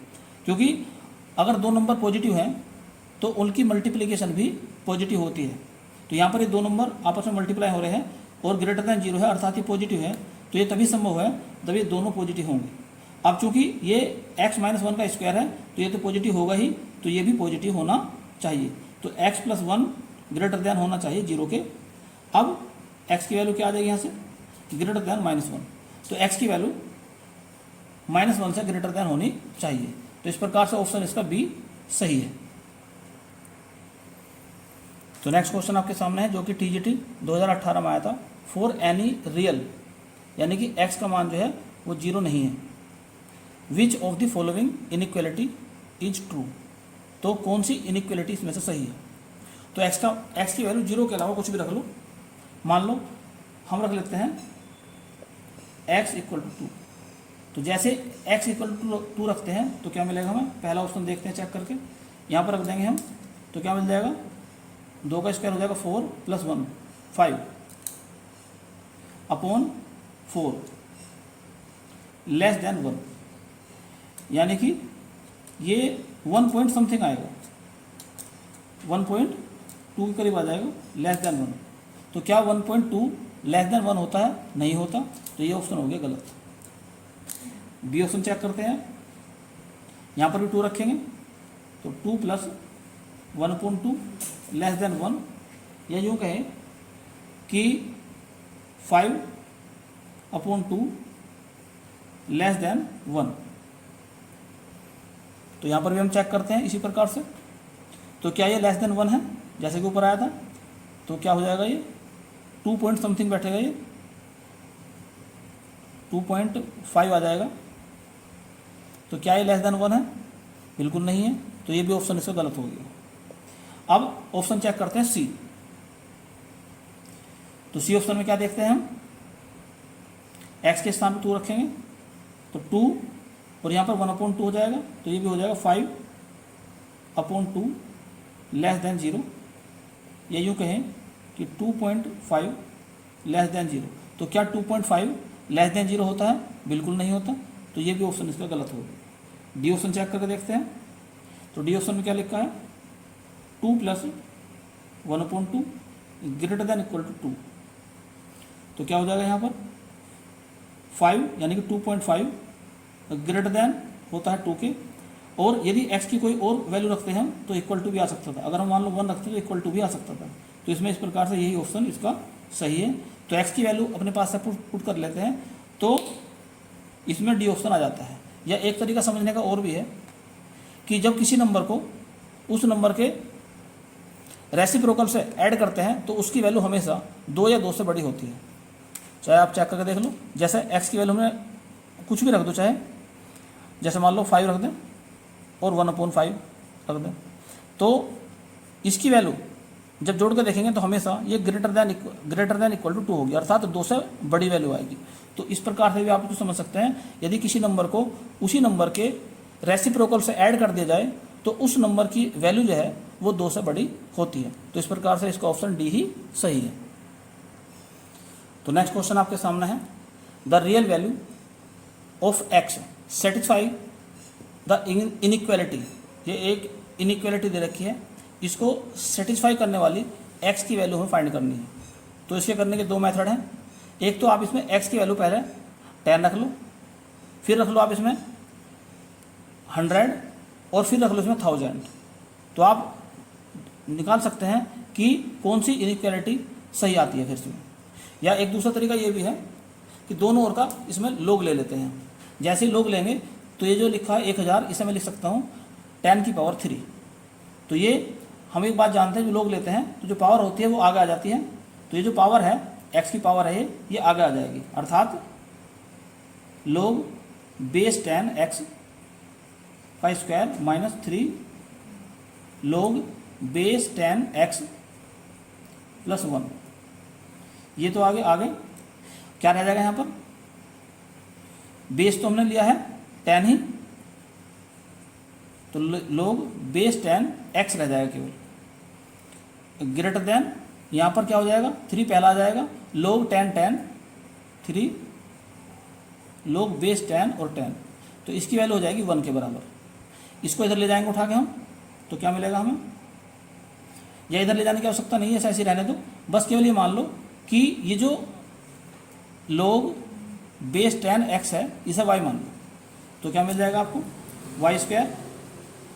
क्योंकि अगर दो नंबर पॉजिटिव हैं तो उनकी मल्टीप्लिकेशन भी पॉजिटिव होती है। तो यहाँ पर ये दो नंबर आपस में मल्टीप्लाई हो रहे हैं और ग्रेटर देन 0 है, अर्थात ये पॉजिटिव है, तो ये तभी संभव है जब ये दोनों पॉजिटिव होंगे। अब चूंकि ये x - 1 का स्क्वायर है तो ये तो पॉजिटिव होगा ही, तो ये भी पॉजिटिव होना चाहिए। तो x + 1 ग्रेटर देन होना चाहिए 0 के। अब x की वैल्यू क्या आ जाएगी यहाँ से? Greater than -1। तो x की वैल्यू -1 से ग्रेटर देन होनी चाहिए। तो इस प्रकार से ऑप्शन इसका बी सही है। तो नेक्स्ट क्वेश्चन आपके सामने है जो कि TGT 2018 में आया था। फॉर एनी रियल, यानी कि x का मान जो है वो 0 नहीं है, विच of the following inequality is true. तो कौन सी इनइक्वालिटी इसमें से सही है? तो x की वैल्यू 0 के अलावा कुछ भी रख लो। मान लो हम रख लेते हैं x = 2। तो जैसे x = 2 रखते हैं तो क्या मिलेगा हमें? पहला ऑप्शन देखते हैं चेक करके, यहाँ पर रख देंगे हम, तो क्या मिल जाएगा? 2 का स्क्वायर हो जाएगा 4 + 1 5 अपॉन 4 लेस देन 1, यानी कि ये 1 पॉइंट समथिंग आएगा, 1.2 के करीब आ जाएगा, लेस देन 1। तो क्या 1.2 लेस देन 1 होता है? नहीं होता, तो ये ऑप्शन हो गया गलत। बी ऑप्शन चेक करते हैं, यहाँ पर भी 2 रखेंगे, तो 2 + 1/2 लेस देन 1, या यूँ कहें कि 5/2 लेस देन 1। तो यहाँ पर भी हम चेक करते हैं इसी प्रकार से। तो क्या ये लेस देन 1 है जैसे कि ऊपर आया था? तो क्या हो जाएगा? ये 2 पॉइंट समथिंग बैठेगा, ये 2.5 आ जाएगा। तो क्या ये लेस देन 1 है? बिल्कुल नहीं है, तो ये भी ऑप्शन इसका गलत हो गया। अब ऑप्शन चेक करते हैं सी। तो सी ऑप्शन में क्या देखते हैं हम? x के स्थान पर 2 रखेंगे, तो 2 और यहाँ पर 1/2 हो जाएगा, तो ये भी हो जाएगा अपॉन 2 लेस देन 0, या यूँ कहें कि 2.5 लेस देन 0। तो क्या 2.5 लेस देन 0 होता है? बिल्कुल नहीं होता। तो ये भी ऑप्शन इसका गलत होगा। डी ऑप्शन चेक करके देखते हैं। तो डी ऑप्शन में क्या लिखा है? 2 + 1/2 ग्रेटर देन इक्वल टू 2। तो क्या हो जाएगा यहाँ पर? 5 यानी कि 2.5 ग्रेटर देन होता है 2 के। और यदि x की कोई और वैल्यू रखते हैं हम तो इक्वल टू भी आ सकता था। अगर हम मान लो 1 रखते तो इक्वल टू भी आ सकता था। तो इसमें इस प्रकार से यही ऑप्शन इसका सही है। तो x की वैल्यू अपने पास से पुट कर लेते हैं तो इसमें डी ऑप्शन आ जाता है। या एक तरीका समझने का और भी है कि जब किसी नंबर को उस नंबर के रेसिप्रोकल से ऐड करते हैं तो उसकी वैल्यू हमेशा 2 या 2 से बड़ी होती है। चाहे आप चेक करके देख लो। जैसे x की वैल्यू में कुछ भी रख दो, चाहे जैसे मान लो 5 रख दें और 1/5 रख दें, तो इसकी वैल्यू जब जोड़ कर देखेंगे तो हमेशा ये ग्रेटर देन इक्वल टू 2 होगी, अर्थात 2 से बड़ी वैल्यू आएगी। तो इस प्रकार से भी आप इसको समझ सकते हैं। यदि किसी नंबर को उसी नंबर के रेसिप्रोकल से ऐड कर दिया जाए तो उस नंबर की वैल्यू जो है वो 2 से बड़ी होती है। तो इस प्रकार से इसका ऑप्शन डी ही सही है। तो नेक्स्ट क्वेश्चन आपके सामने है, the real value of x satisfy the inequality. ये एक इनइक्वालिटी दे रखी है, इसको सेटिस्फाई करने वाली x की वैल्यू हमें फाइंड करनी है। तो इसके करने के 2 मेथड हैं। एक तो आप इसमें x की वैल्यू पहले 10 रख लो, फिर रख लो आप इसमें 100 और फिर रख लो इसमें 1000। तो आप निकाल सकते हैं कि कौन सी इनइक्वालिटी सही आती है फिर से। या एक दूसरा तरीका ये भी है कि दोनों ओर का इसमें log ले लेते हैं। जैसे ही log लेंगे तो ये जो लिखा है 1000, इसे मैं लिख सकता हूँ 10 की पावर 3। तो ये हम एक बात जानते हैं, जो log लेते हैं तो जो पावर होती है वो आगे आ जाती है। तो ये जो पावर है x की पावर है ये आगे आ जाएगी, अर्थात log बेस 10x का square minus 3 log base 10x plus 1। ये तो आगे क्या रह जाएगा यहाँ पर? बेस तो हमने लिया है 10 ही, तो log बेस 10x रह जाएगा केवल। ग्रेटर देन यहाँ पर क्या हो जाएगा? 3 पहला आ जाएगा, log 10 3 log बेस 10 और 10। तो इसकी वैल्यू हो जाएगी 1 के बराबर। इसको इधर ले जाएंगे उठा के हम, तो क्या मिलेगा हमें? या इधर ले जाने की आवश्यकता नहीं है, ऐसे ऐसे रहने दो। बस केवल ये मान लो कि ये जो log बेस 10x है इसे y मान लो। तो क्या मिल जाएगा आपको? y²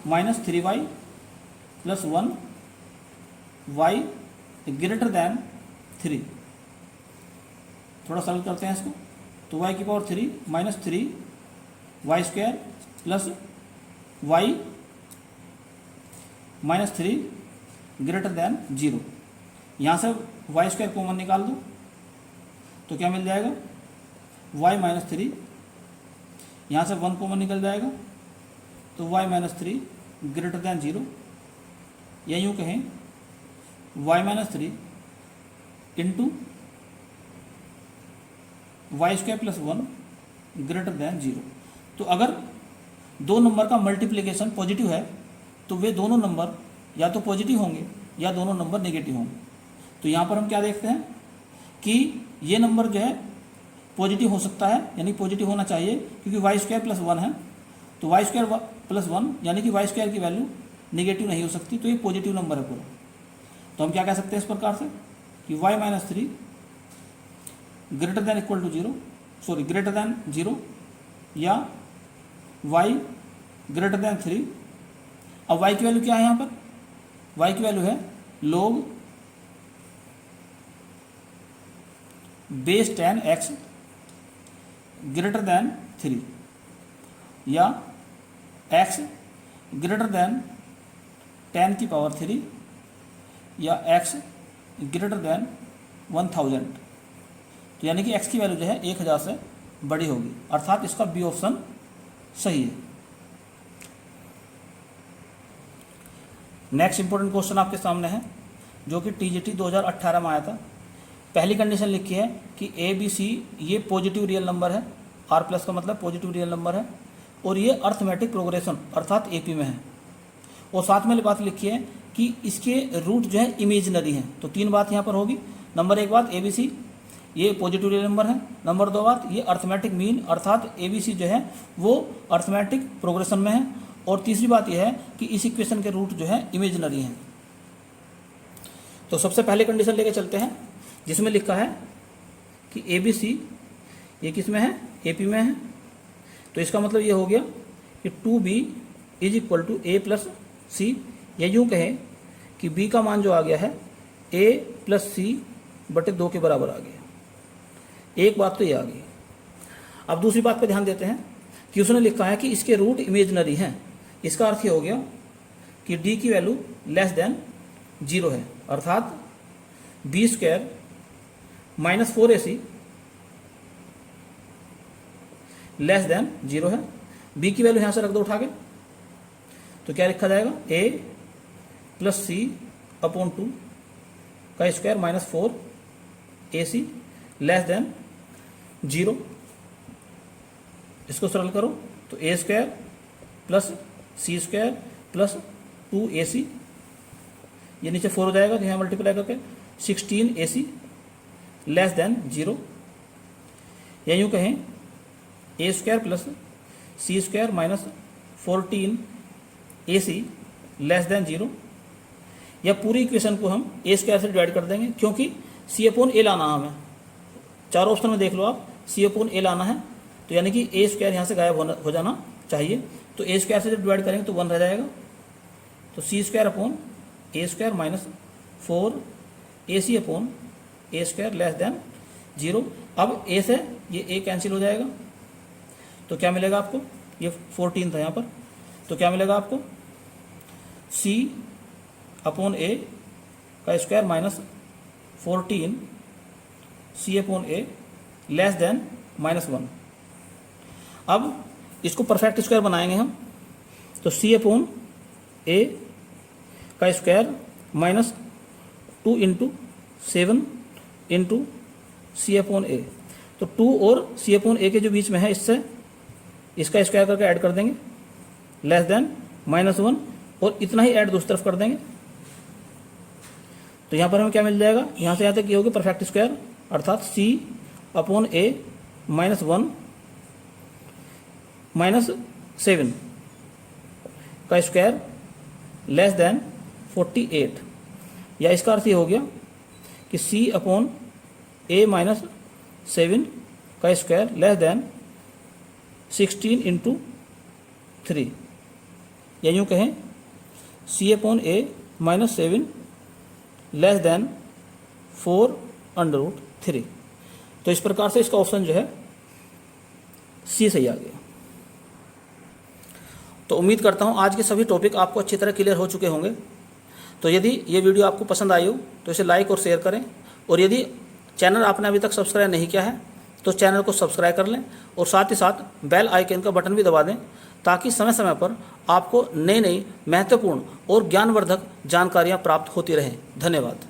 minus 3y plus 1 y greater than 3। थोड़ा सरल करते हैं इसको। तो y की power 3 minus 3 y² plus y minus 3 greater than 0। यहाँ से y² कॉमन निकाल दो तो क्या मिल जाएगा? y माइनस 3, यहाँ से 1 कॉमन निकल जाएगा तो y माइनस 3 ग्रेटर देन 0। या यूँ कहें y minus 3 into y² plus 1 greater than 0। तो अगर दो नंबर का मल्टीप्लिकेशन पॉजिटिव है तो वे दोनों नंबर या तो पॉजिटिव होंगे या दोनों नंबर नेगेटिव होंगे। तो यहाँ पर हम क्या देखते हैं कि ये नंबर जो है पॉजिटिव हो सकता है, यानी पॉजिटिव होना चाहिए, क्योंकि y² प्लस 1 है। तो y² प्लस 1 यानी कि y² की वैल्यू नेगेटिव नहीं हो सकती, तो ये पॉजिटिव नंबर है पूरा। तो हम क्या कह सकते हैं इस प्रकार से कि y minus 3 greater than equal to 0, sorry greater than 0, या y ग्रेटर देन 3। अब y की वैल्यू क्या है यहाँ पर? y की वैल्यू है log base 10x greater than 3, या x ग्रेटर देन 10 की पावर 3, या x ग्रेटर देन 1000। तो यानी कि x की वैल्यू जो है 1000 से बड़ी होगी, अर्थात इसका बी ऑप्शन सही है। नेक्स्ट इंपॉर्टेंट क्वेश्चन आपके सामने है जो कि टीजीटी 2018 में आया था। पहली कंडीशन लिखी है कि ए बी सी ये पॉजिटिव रियल नंबर है, आर प्लस का मतलब पॉजिटिव रियल नंबर है, और ये अर्थमेटिक प्रोग्रेशन अर्थात एपी में है, और साथ में बात लिखी है कि इसके रूट जो है इमेजिनरी हैं। तो 3 बात यहाँ पर होगी। नंबर 1 बात ABC ये पॉजिटिव रियल नंबर है। नंबर 2 बात ये अर्थमेटिक मीन अर्थात ABC जो है वो अर्थमेटिक प्रोग्रेशन में है। और तीसरी बात यह है कि इस इक्वेशन के रूट जो है इमेजिनरी हैं। तो सबसे पहले कंडीशन लेके चलते हैं जिसमें लिखा है कि ABC ये किस में है, AP में है। तो इसका मतलब ये हो गया कि 2B is equal to A plus C, या यूँ कहें कि B का मान जो आ गया है A प्लस C बटे 2 के बराबर आ गया। एक बात तो ये आ गई। अब दूसरी बात पे ध्यान देते हैं कि उसने लिखा है कि इसके रूट इमेजिनरी हैं। इसका अर्थ ये हो गया कि D की वैल्यू लेस देन 0 है, अर्थात B square minus 4AC less than 0 है। B की वैल्यू यहाँ से रख दो उठा के, तो क्या लिखा जाएगा A प्लस C अपॉन 2 का square minus 4AC less than 0। इसको सरल करो तो A square plus C square plus 2AC, ये नीचे 4 हो जाएगा तो यहाँ मल्टीप्लाई करके 16AC लेस देन 0, या यूँ कहें A square plus C square minus 14AC less than 0। या पूरी इक्वेशन को हम A स्क्वायर से डिवाइड कर देंगे क्योंकि C अपॉन A लाना हमें। चारों ऑप्शन में देख लो आप, C अपॉन A लाना है, तो यानी कि A स्क्वायर यहाँ से गायब हो जाना चाहिए। तो A स्क्वायर से जब डिवाइड करेंगे तो 1 रह जाएगा। तो C square upon A square minus 4AC upon A square less than 0। अब A से ये A कैंसिल हो जाएगा, तो क्या मिलेगा आपको, ये 14 था यहाँ पर, तो क्या मिलेगा आपको C अपॉन A का square minus 14C upon A less than minus 1। अब इसको परफेक्ट स्क्वायर बनाएंगे हम, तो C अपॉन A का square minus 2 into 7 into C upon A। तो 2 और C अपॉन A के जो बीच में है इससे इसका स्क्वायर करके ऐड कर देंगे लेस देन माइनस 1, और इतना ही ऐड दूसरी तरफ कर देंगे। तो यहाँ पर हमें क्या मिल जाएगा, यहाँ से यहाँ तक ये होगी परफेक्ट स्क्वायर, अर्थात C upon A minus 1 minus 7 का स्क्वायर लेस देन 48, या इसका अर्थ ये हो गया कि C अपॉन A माइनस 7 का स्क्वायर लेस देन 16 इंटू 3, या यूँ कहें C upon A minus 7 less than 4√3। तो इस प्रकार से इसका ऑप्शन जो है C सही आ गया। तो उम्मीद करता हूँ आज के सभी टॉपिक आपको अच्छी तरह क्लियर हो चुके होंगे। तो यदि ये वीडियो आपको पसंद आई हो तो इसे लाइक और शेयर करें, और यदि चैनल आपने अभी तक सब्सक्राइब नहीं किया है तो चैनल को सब्सक्राइब कर लें, और साथ ही साथ बेल आइकन का बटन भी दबा दें ताकि समय समय पर आपको नई नई महत्वपूर्ण और ज्ञानवर्धक जानकारियाँ प्राप्त होती रहें। धन्यवाद।